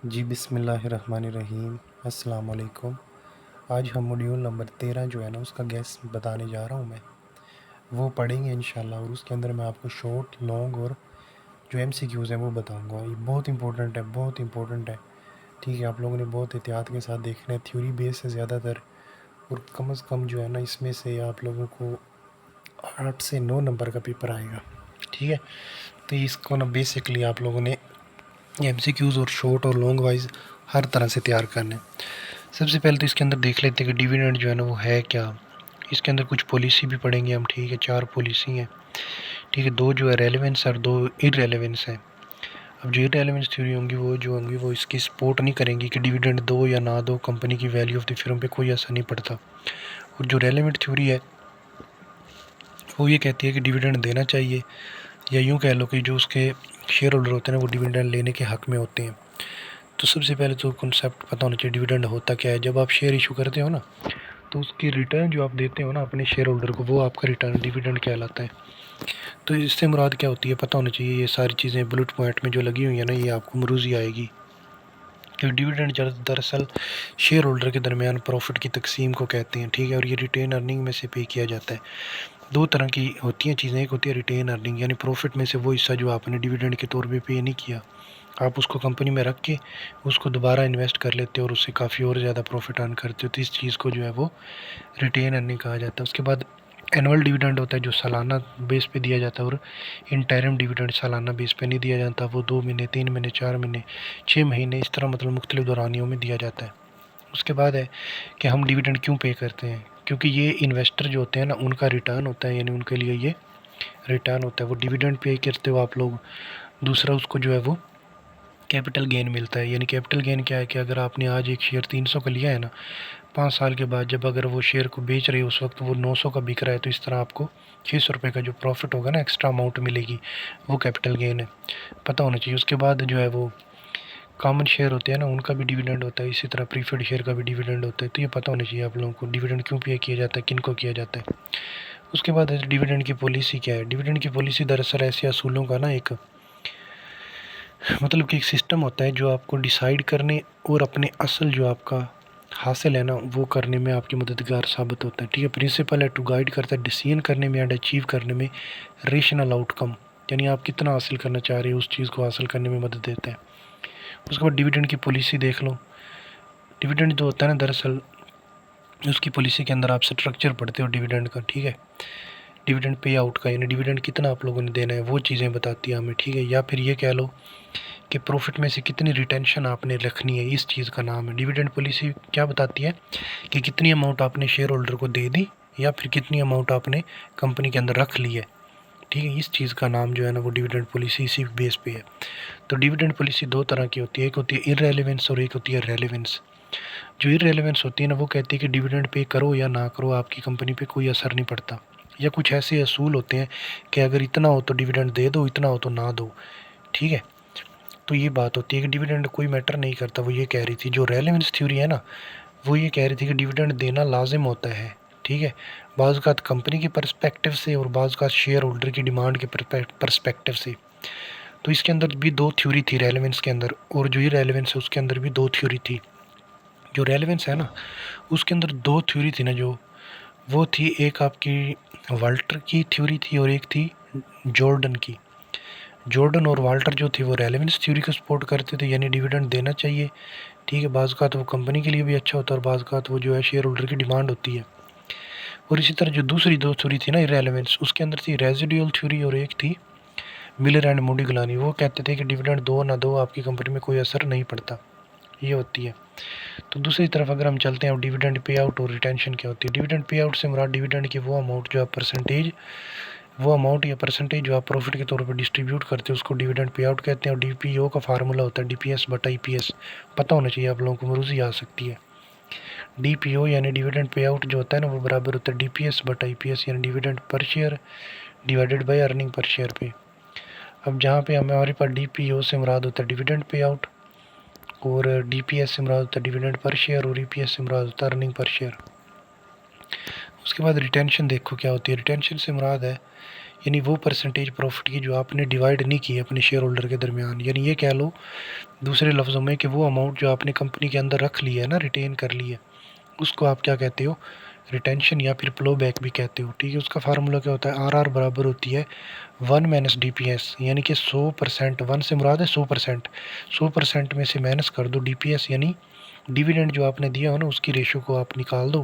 जी बिस्मिल्लाहिर्रहमानिर्रहीम। अस्सलाम वालेकुम। आज हम मॉड्यूल नंबर 13 जो है ना उसका गैस बताने जा रहा हूँ मैं। वो पढ़ेंगे इंशाल्लाह और उसके अंदर मैं आपको शॉर्ट लॉन्ग और जो एमसीक्यूज़ हैं वो बताऊँगा। ये बहुत इंपॉर्टेंट है, बहुत इंपॉर्टेंट है। ठीक है, आप लोगों ने बहुत एहतियात के साथ देखना है, थ्योरी बेस है ज़्यादातर। और कम से कम जो है ना इसमें से आप लोगों को 8 से 9 नंबर का पेपर आएगा। ठीक है, तो इसको ना बेसिकली आप लोगों ने एमसीक्यूज़ और शॉर्ट और लॉन्ग वाइज हर तरह से तैयार करना है। सबसे पहले तो इसके अंदर देख लेते हैं कि डिविडेंड जो है ना वो है क्या। इसके अंदर कुछ पॉलिसी भी पढ़ेंगे हम। ठीक है, 4 पॉलिसी हैं। ठीक है, 2 जो है रेलेवेंस और 2 इररेलेवेंस है। अब जो इररेलेवेंस थ्योरी होंगी वो जो होंगी वो इसकी सपोर्ट नहीं करेंगी कि डिविडेंड दो या ना दो, कंपनी की वैल्यू ऑफ द फर्म पे कोई असर नहीं पड़ता। और जो रेलेवेंट थ्योरी है वो ये कहती है कि डिविडेंड देना चाहिए, या यूँ कह लो कि जो उसके शेयर होल्डर होते हैं ना वो डिविडेंड लेने के हक़ में होते हैं। तो सबसे पहले तो कॉन्सेप्ट पता होना चाहिए डिविडेंड होता क्या है। जब आप शेयर इशू करते हो ना तो उसकी रिटर्न जो आप देते हो ना अपने शेयर होल्डर को, वो आपका रिटर्न डिविडेंड कहलाता है। तो इससे मुराद क्या होती है पता होना चाहिए। ये सारी चीज़ें बुलेट पॉइंट में जो लगी हुई है ना ये आपको मरूजी आएगी कि डिविडेंड दरअसल शेयर होल्डर के दरमियान प्रॉफिट की तकसीम को कहते हैं। ठीक है, और ये रिटेन अर्निंग में से पे किया जाता है। 2 तरह की होती हैं चीज़ें। एक होती है रिटेन अर्निंग, यानी प्रॉफिट में से वो हिस्सा जो आपने डिविडेंड के तौर पे नहीं किया, आप उसको कंपनी में रख के उसको दोबारा इन्वेस्ट कर लेते हो और उससे काफ़ी और ज़्यादा प्रॉफिट अर्न करते हो। तो इस चीज़ को जो है वो रिटेन अर्निंग कहा जाता है। उसके बाद एनुअल डिविडेंड होता है जो सालाना बेस पे दिया जाता है, और इंटरिम डिविडेंड सालाना बेस पे नहीं दिया जाता, वो 2 महीने, 3 महीने, 4 महीने, 6 महीने, इस तरह मतलब मुख्तलिफ दौरानियों में दिया जाता है। उसके बाद है कि हम डिविडेंड क्यों पे करते हैं, क्योंकि ये इन्वेस्टर जो होते हैं ना उनका रिटर्न होता है, यानी उनके लिए ये रिटर्न होता है। वो डिविडेंड पे करते हो आप लोग। दूसरा उसको जो है वो कैपिटल गेन मिलता है। यानी कैपिटल गेन क्या है कि अगर आपने आज एक शेयर 300 का लिया है ना, 5 साल के बाद जब अगर वो शेयर को बेच रहे हो उस वक्त वो 900 का बिक रहा है, तो इस तरह आपको 600 रुपये का जो प्रॉफिट होगा ना, एक्स्ट्रा अमाउंट मिलेगी, वो कैपिटल गेन है, पता होना चाहिए। उसके बाद जो है वो कॉमन शेयर होते हैं ना उनका भी डिविडेंड होता है, इसी तरह प्रीफर्ड शेयर का भी डिविडेंड होता है। तो ये पता होना चाहिए आप लोगों को डिविडेंड क्यों पे किया जाता है, किन को किया जाता है। उसके बाद डिविडेंड की पॉलिसी क्या है। डिविडेंड की पॉलिसी दरअसल ऐसे असूलों का ना एक मतलब कि एक सिस्टम होता है जो आपको डिसाइड करने और अपने असल जो आपका हासिल है ना वो करने में आपकी मददगार साबित होता है। ठीक है, प्रिंसिपल है टू गाइड करता है डिसीजन करने में एंड अचीव करने में रेशनल आउटकम, यानी आप कितना हासिल करना चाह रहे हो उस चीज़ को हासिल करने में मदद देता है। उसके बाद डिविडेंड की पॉलिसी देख लो। डिविडेंड जो होता है ना दरअसल उसकी पॉलिसी के अंदर आप स्ट्रक्चर पढ़ते हो डिविडेंड का। ठीक है, डिविडेंड पे आउट का, यानी डिविडेंड कितना आप लोगों ने देना है वो चीज़ें बताती है हमें। ठीक है, या फिर ये कह लो कि प्रॉफिट में से कितनी रिटेंशन आपने रखनी है, इस चीज़ का नाम है डिविडेंड पॉलिसी। क्या बताती है कि कितनी अमाउंट आपने शेयर होल्डर को दे दी या फिर कितनी अमाउंट आपने कंपनी के अंदर रख ली है। ठीक है, इस चीज़ का नाम जो है ना वो डिविडेंड पॉलिसी इसी बेस पे है। तो डिविडेंड पॉलिसी 2 तरह की होती है, एक होती है इररेलेवेंस और एक होती है रेलेवेंस। जो इररेलेवेंस होती है ना वो कहती है कि डिविडेंड पे करो या ना करो आपकी कंपनी पे कोई असर नहीं पड़ता, या कुछ ऐसे असूल होते हैं कि अगर इतना हो तो डिविडेंड दे दो, इतना हो तो ना दो। ठीक है, तो ये बात होती है कि डिविडेंड कोई मैटर नहीं करता, वो ये कह रही थी। जो रेलेवेंस थ्योरी है ना वो ये कह रही थी कि डिविडेंड देना लाजिम होता है। ठीक है, बाज़ औक़ात कंपनी के पर्सपेक्टिव से और बाज़ औक़ात शेयर होल्डर की डिमांड के पर्सपेक्टिव से। तो इसके अंदर भी 2 थ्योरी थी रेलेवेंस के अंदर, और जो ये रेलेवेंस है उसके अंदर भी 2 थ्योरी थी। जो रेलेवेंस है ना उसके अंदर 2 थ्योरी थी ना, जो वो थी एक आपकी वाल्टर की थ्योरी थी और एक थी जॉर्डन की। जॉर्डन और वाल्टर जो थे वो रेलेवेंस थ्योरी को सपोर्ट करते थे, यानी डिविडेंड देना चाहिए। ठीक है, बाज़ औक़ात वो कंपनी के लिए भी अच्छा होता है और बाज़ औक़ात वो जो है शेयर होल्डर की डिमांड होती है। और इसी तरह जो दूसरी 2 थ्योरी थी ना इररेलेवेंस, उसके अंदर थी रेजिडुअल थ्योरी और एक थी मिलर एंड मूडी गिलानी। वो कहते थे कि डिविडेंड दो ना दो आपकी कंपनी में कोई असर नहीं पड़ता, ये होती है। तो दूसरी तरफ अगर हम चलते हैं अब डिविडेंड पे आउट और रिटेंशन क्या होती है। डिविडेंड पे आउट से मुराद डिविडेंड की वो अमाउंट जो आप वो अमाउंट या परसेंटेज जो आप प्रॉफिट के तौर पर डिस्ट्रीब्यूट करते हैं उसको डिविडेंड पे आउट कहते हैं। और डीपीओ का फार्मूला होता है डीपीएस बटा ईपीएस, पता होना चाहिए आप लोगों को, मरूजी आ सकती है। डीपीओ यानी डिविडेंड पे आउट जो होता है ना वो बराबर होता है डीपीएस बटा ईपीएस, यानी dividend per share divided by earning per share पे। अब जहाँ पे हमारे पास डीपीओ से मुराद होता है डिविडेंड पे आउट, और डीपीएस से मुराद होता है डिविडेंड पर शेयर, और ईपीएस से मुराद होता है अर्निंग पर शेयर। उसके बाद रिटेंशन देखो क्या होती है। रिटेंशन से मुराद है यानी वो परसेंटेज प्रॉफिट की जो आपने डिवाइड नहीं की अपने शेयर होल्डर के दरमियान। यानी ये कह लो दूसरे लफ्ज़ों में कि वो अमाउंट जो आपने कंपनी के अंदर रख ली है ना, रिटेन कर ली है, उसको आप क्या कहते हो, रिटेंशन या फिर प्लो बैक भी कहते हो। ठीक है, उसका फार्मूला क्या होता है, आर बराबर होती है 1 माइनस DPS, यानी कि 100%, 1 से मुराद है 100%, 100% में से माइनस कर दो DPS, यानी डिविडेंड जो आपने दिया हो ना उसकी रेशो को आप निकाल दो।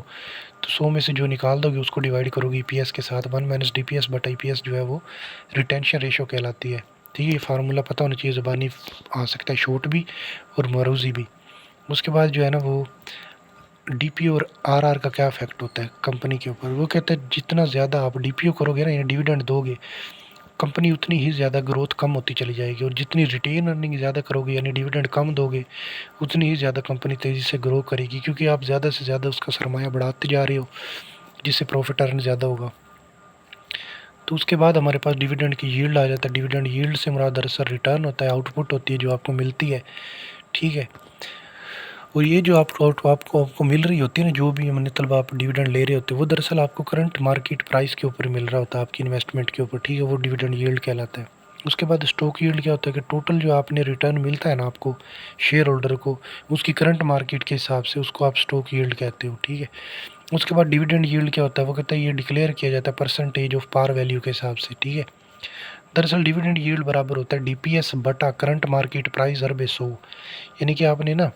तो 100 में से जो निकाल दोगे उसको डिवाइड करोगे EPS के साथ, 1 माइनस DPS बटा EPS जो है वो रिटेंशन रेशो कहलाती है। ठीक है, ये फार्मूला पता होना चाहिए, ज़बानी आ सकता है शॉर्ट भी और मरूज़ी भी। उसके बाद जो है ना वो DPO और RR का क्या इफेक्ट होता है कंपनी के ऊपर, वो कहते हैं जितना ज़्यादा आप DPO करोगे ना या डिविडेंड दोगे, कंपनी उतनी ही ज़्यादा ग्रोथ कम होती चली जाएगी, और जितनी रिटेन अर्निंग ज़्यादा करोगे यानी डिविडेंड कम दोगे, उतनी ही ज़्यादा कंपनी तेज़ी से ग्रो करेगी, क्योंकि आप ज़्यादा से ज़्यादा उसका सरमाया बढ़ाते जा रहे हो, जिससे प्रॉफिट अर्न ज़्यादा होगा। तो उसके बाद हमारे पास डिविडेंड की यील्ड आ जाता है। डिविडेंड यील्ड से मुराद दरअसल रिटर्न होता है, आउटपुट होती है जो आपको मिलती है। ठीक है, और ये जो आपको मिल रही होती है ना, जो भी मतलब आप डिविडेंड ले रहे होते हो, वो दरअसल आपको करंट मार्केट प्राइस के ऊपर मिल रहा होता है, आपकी इन्वेस्टमेंट के ऊपर। ठीक है, वो डिविडेंड यील्ड कहलाता है। उसके बाद स्टॉक यील्ड क्या होता है कि टोटल जो आपने रिटर्न मिलता है ना आपको शेयर होल्डर को, उसकी करंट मार्केट के हिसाब से उसको आप स्टॉक यील्ड कहते हो। ठीक है, उसके बाद डिविडेंड यील्ड क्या होता है, वो कहता है ये डिक्लेयर किया जाता है परसेंटेज ऑफ पार वैल्यू के हिसाब से। ठीक है, दरअसल डिविडेंड यील्ड बराबर होता है DPS बटा करंट मार्केट प्राइस अरबे 100, यानी कि आपने ना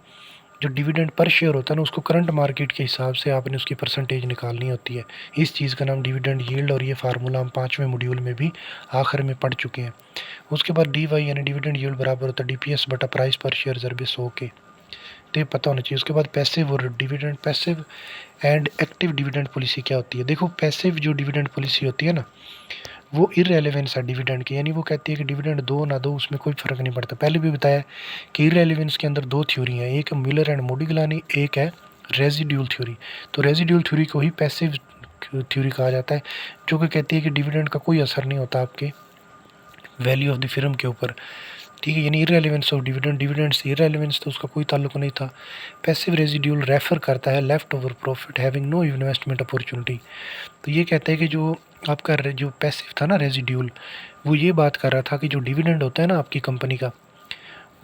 जो डिविडेंड पर शेयर होता है ना उसको करंट मार्केट के हिसाब से आपने उसकी परसेंटेज निकालनी होती है। इस चीज़ का नाम डिविडेंड यील्ड, और ये फार्मूला हम 5वें मॉड्यूल में भी आखिर में पढ़ चुके हैं। उसके बाद DY यानी डिविडेंड यील्ड बराबर होता है DPS बटा प्राइस पर शेयर ज़रबे 100 के। तो ये पता होना चाहिए। उसके बाद पैसिव और dividend, passive and active dividend policy क्या होती है। देखो पैसिव जो डिविडेंड पॉलिसी होती है ना वो इररेलेवेंस है डिविडेंड की, यानी वो कहती है कि डिविडेंड दो ना दो उसमें कोई फ़र्क नहीं पड़ता। पहले भी बताया कि इररेलेवेंस के अंदर दो थ्योरी हैं, एक मिलर एंड मोडिग्लानी, एक है रेजिड्यूल थ्योरी। तो रेजिड्यूल थ्योरी को ही पैसिव थ्योरी कहा जाता है, जो कि कहती है कि डिविडेंड का कोई असर नहीं होता आपके वैल्यू ऑफ द फिर्म के ऊपर। ठीक है, यानी इररेलेवेंस ऑफ डिविडेंड, डिविडेंड से इररेलेवेंस तो उसका कोई ताल्लुक नहीं था। पैसिव रेजिड्यूल रेफर करता है left over profit having no investment opportunity. तो ये कहते हैं कि जो आपका जो पैसिव था ना रेजिड्यूल, वो ये बात कर रहा था कि जो डिविडेंड होता है ना आपकी कंपनी का,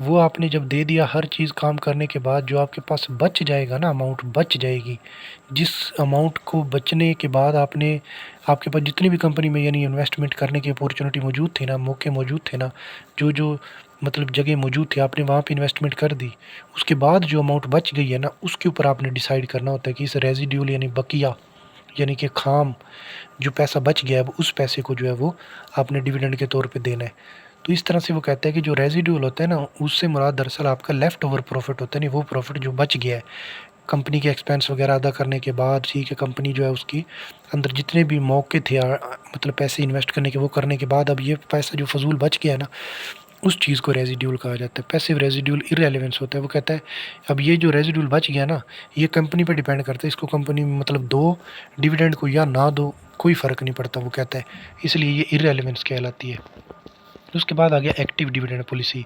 वो आपने जब दे दिया हर चीज़ काम करने के बाद, जो आपके पास बच जाएगा ना, अमाउंट बच जाएगी, जिस अमाउंट को बचने के बाद आपने, आपके पास जितनी भी कंपनी में यानी इन्वेस्टमेंट करने की अपॉर्चुनिटी मौजूद थी ना, मौके मौजूद थे ना, जो जो मतलब जगह मौजूद थी, आपने वहाँ पे इन्वेस्टमेंट कर दी, उसके बाद जो अमाउंट बच गई है ना उसके ऊपर आपने डिसाइड करना होता है कि इस रेजिड्यूल यानी बकिया, यानी कि खाम जो पैसा बच गया है उस पैसे को जो है वो आपने डिविडेंड के तौर पे देना है। तो इस तरह से वो कहता है कि जो रेजिड्यूल होता है ना उससे मुराद दरअसल आपका लेफ्ट ओवर प्रॉफिट होता है, नहीं वो प्रॉफिट जो बच गया है कंपनी के एक्सपेंस वगैरह अदा करने के बाद। ठीक है, कंपनी जो है उसकी अंदर जितने भी मौके थे मतलब पैसे इन्वेस्ट करने के, वो करने के बाद अब ये पैसा जो फजूल बच गया है ना, उस चीज़ को रेजिड्यूल कहा जाता है। पैसिव रेजिड्यूल इररेलेवेंस होता है। वो कहता है अब ये जो रेजिड्यूल बच गया ना, ये कंपनी पे डिपेंड करता है, इसको कंपनी मतलब दो डिविडेंड को या ना दो, कोई फ़र्क नहीं पड़ता वो कहता है, इसलिए ये इररेलेवेंस कहलाती है। उसके बाद आ गया active dividend policy.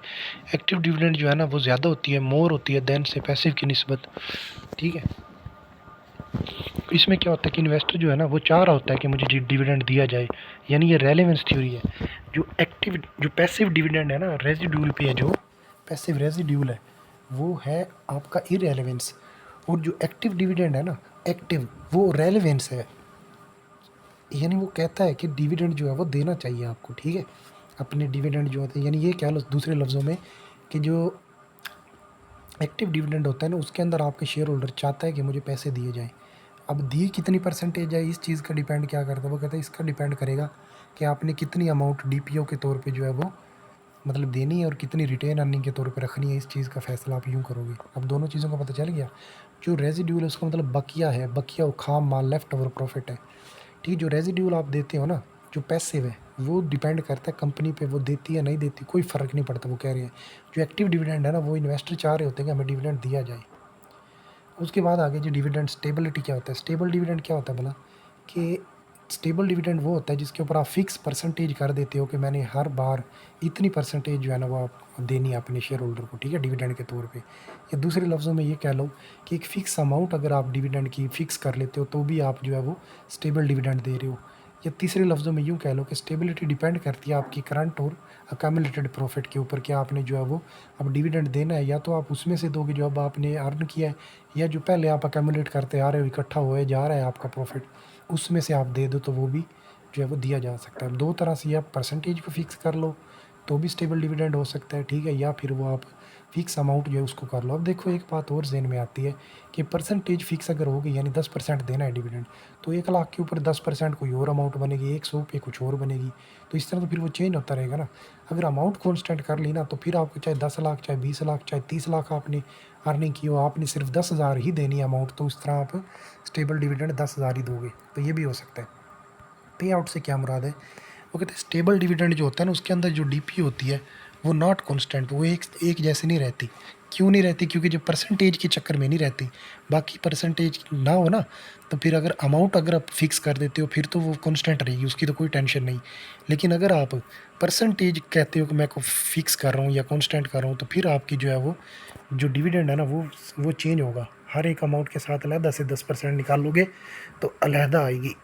Active dividend जो है ना वो ज़्यादा होती है, मोर होती है देन से पैसिव की निस्बत। ठीक है, इसमें क्या होता है कि इन्वेस्टर जो है ना वो चाह रहा होता है कि मुझे डिविडेंड दिया जाए, यानी ये रेलेवेंस थ्योरी है। जो एक्टिव जो पैसिव डिविडेंड है ना रेजिड्यूल पे है, जो पैसिव रेजिड्यूल है वो है आपका इररेलेवेंस, और जो एक्टिव डिविडेंड है ना एक्टिव, वो रेलेवेंस है, यानी वो कहता है कि डिविडेंड जो है वो देना चाहिए आपको। ठीक है, अपने डिविडेंड जो होते हैं, यानी ये क्या लो दूसरे लफ्ज़ों में कि जो एक्टिव डिविडेंड होता है ना उसके अंदर आपके शेयर होल्डर चाहता है कि मुझे पैसे दिए जाएँ। अब दी कितनी परसेंटेज है इस चीज़ का डिपेंड क्या करता है, वो कहता है इसका डिपेंड करेगा कि आपने कितनी अमाउंट DPO के तौर पे जो है वो मतलब देनी है और कितनी रिटेन अर्निंग के तौर पे रखनी है। इस चीज़ का फैसला आप यूँ करोगे। अब दोनों चीज़ों का पता चल गया। जो रेजिड्यूल है उसका मतलब बकिया है, बकिया खाम माल, लेफ्ट ओवर प्रॉफिट है। ठीक, जो रेजिड्यूल आप देते हो ना, जो पैसिव है वो डिपेंड करता है कंपनी पे, वो देती है नहीं देती कोई फ़र्क नहीं पड़ता, वो कह रहे हैं। जो एक्टिव डिविडेंड है ना वो इन्वेस्टर चाह रहे होते हैं कि हमें डिविडेंड दिया जाए। उसके बाद आगे जो डिविडेंड स्टेबिलिटी क्या होता है, स्टेबल डिविडेंड क्या होता है भला, कि स्टेबल डिविडेंड वो होता है जिसके ऊपर आप फिक्स परसेंटेज कर देते हो कि मैंने हर बार इतनी परसेंटेज जो है ना वो आप देनी है अपने शेयर होल्डर को। ठीक है, डिविडेंड के तौर पे, या दूसरे लफ्ज़ों में ये कह लो कि एक फ़िक्स अमाउंट अगर आप डिविडेंड की फ़िक्स कर लेते हो तो भी आप जो है वो स्टेबल डिविडेंड दे रहे हो। या तीसरे लफ्ज़ों में यूँ कह लो कि स्टेबिलिटी डिपेंड करती है आपकी करंट और अक्यूमुलेटेड प्रॉफिट के ऊपर कि आपने जो है वो अब डिविडेंड देना है, या तो आप उसमें से दोगे जो अब आपने अर्न किया है, या जो पहले आप अक्यूमुलेट करते आ रहे हो, इकट्ठा हुए जा रहा है आपका प्रॉफिट, उसमें से आप दे दो तो वो भी जो है वो दिया जा सकता है। 2 तरह से, या परसेंटेज को फिक्स कर लो तो भी स्टेबल डिविडेंड हो सकता है, ठीक है, या फिर वो आप फिक्स अमाउंट जो है उसको कर लो। अब देखो एक बात और ज़हन में आती है कि परसेंटेज फिक्स अगर होगी, यानी 10% देना है डिविडेंड, तो 1 लाख के ऊपर 10% कोई और अमाउंट बनेगी, 100 पे कुछ और बनेगी, तो इस तरह तो फिर वो चेंज होता रहेगा ना। अगर अमाउंट कॉन्स्टेंट कर ली ना, तो फिर आपको चाहे 10 लाख, चाहे 20 लाख, चाहे 30 लाख आपने अर्निंग की हो, आपने सिर्फ 10,000 ही देनी है अमाउंट, तो उस तरह आप स्टेबल डिविडेंड 10,000 ही दोगे, तो ये भी हो सकता है। पे आउट से क्या मुराद है? वो कहते हैं स्टेबल डिविडेंड जो होता है ना, उसके अंदर जो डीपी होती है वो नॉट कांस्टेंट, वो एक जैसी नहीं रहती। क्यों नहीं रहती? क्योंकि जो परसेंटेज के चक्कर में नहीं रहती। बाकी परसेंटेज ना हो ना, तो फिर अगर अमाउंट अगर आप फिक्स कर देते हो फिर तो वो कांस्टेंट रहेगी, उसकी तो कोई टेंशन नहीं। लेकिन अगर आप परसेंटेज कहते हो कि मैं को फिक्स कर रहा हूँ या कांस्टेंट कर रहा हूँ, तो फिर आपकी जो है वो जो डिविडेंड है ना वो चेंज होगा। हर एक अमाउंट के साथ अलहदा से 10% निकाल लोगे तो अलहदा आएगी।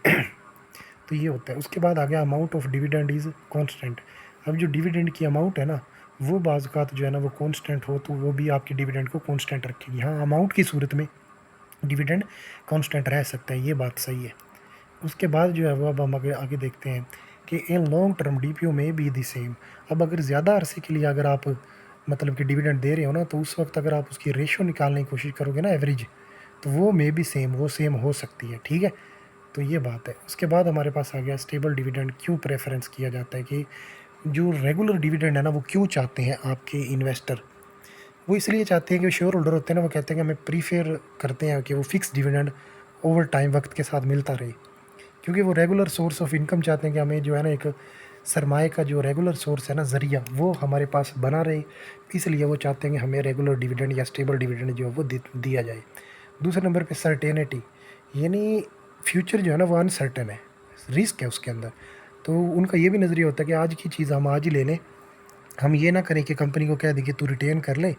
तो ये होता है। उसके बाद आ गया amount of dividend is constant. अब जो डिविडेंड की अमाउंट है ना, वो बाज़ औक़ात जो है ना वो कांस्टेंट हो, तो वो भी आपकी डिविडेंड को कांस्टेंट रखेगी। हाँ, अमाउंट की सूरत में डिविडेंड कांस्टेंट रह सकता है, ये बात सही है। उसके बाद जो है वो अब हम आगे आगे देखते हैं कि इन लॉन्ग टर्म डीपीओ में बी द सेम। अब अगर ज़्यादा अरसे के लिए अगर आप मतलब कि डिविडेंड दे रहे हो ना, तो उस वक्त अगर आप उसकी रेशियो निकालने की कोशिश करोगे ना, एवरेज, तो वो मे बी सेम, वो सेम हो सकती है, ठीक है। तो ये बात है। उसके बाद हमारे पास आ गया स्टेबल डिविडेंड क्यों प्रेफरेंस किया जाता है, कि जो रेगुलर डिविडेंड है ना वो क्यों चाहते हैं आपके इन्वेस्टर। वो इसलिए चाहते हैं कि शेयर होल्डर होते हैं ना, वो कहते हैं कि हमें प्रीफेयर करते हैं कि वो फिक्स डिविडेंड ओवर टाइम वक्त के साथ मिलता रहे, क्योंकि वो रेगुलर सोर्स ऑफ इनकम चाहते हैं कि हमें जो है ना एक सरमाए का जो रेगुलर सोर्स है ना, ज़रिया, वो हमारे पास बना रहे। इसलिए वो चाहते हैं कि हमें रेगुलर डिविडेंड या स्टेबल डिविडेंड जो है वो दिया जाए। दूसरे नंबर पे सर्टेनिटी, यानी फ्यूचर जो है ना वो अनसर्टेन है, रिस्क है उसके अंदर। तो उनका ये भी नज़रिया होता है कि आज की चीज़ हम आज ही ले लें, हम ये ना करें कि कंपनी को कह दें कि तू रिटेन कर ले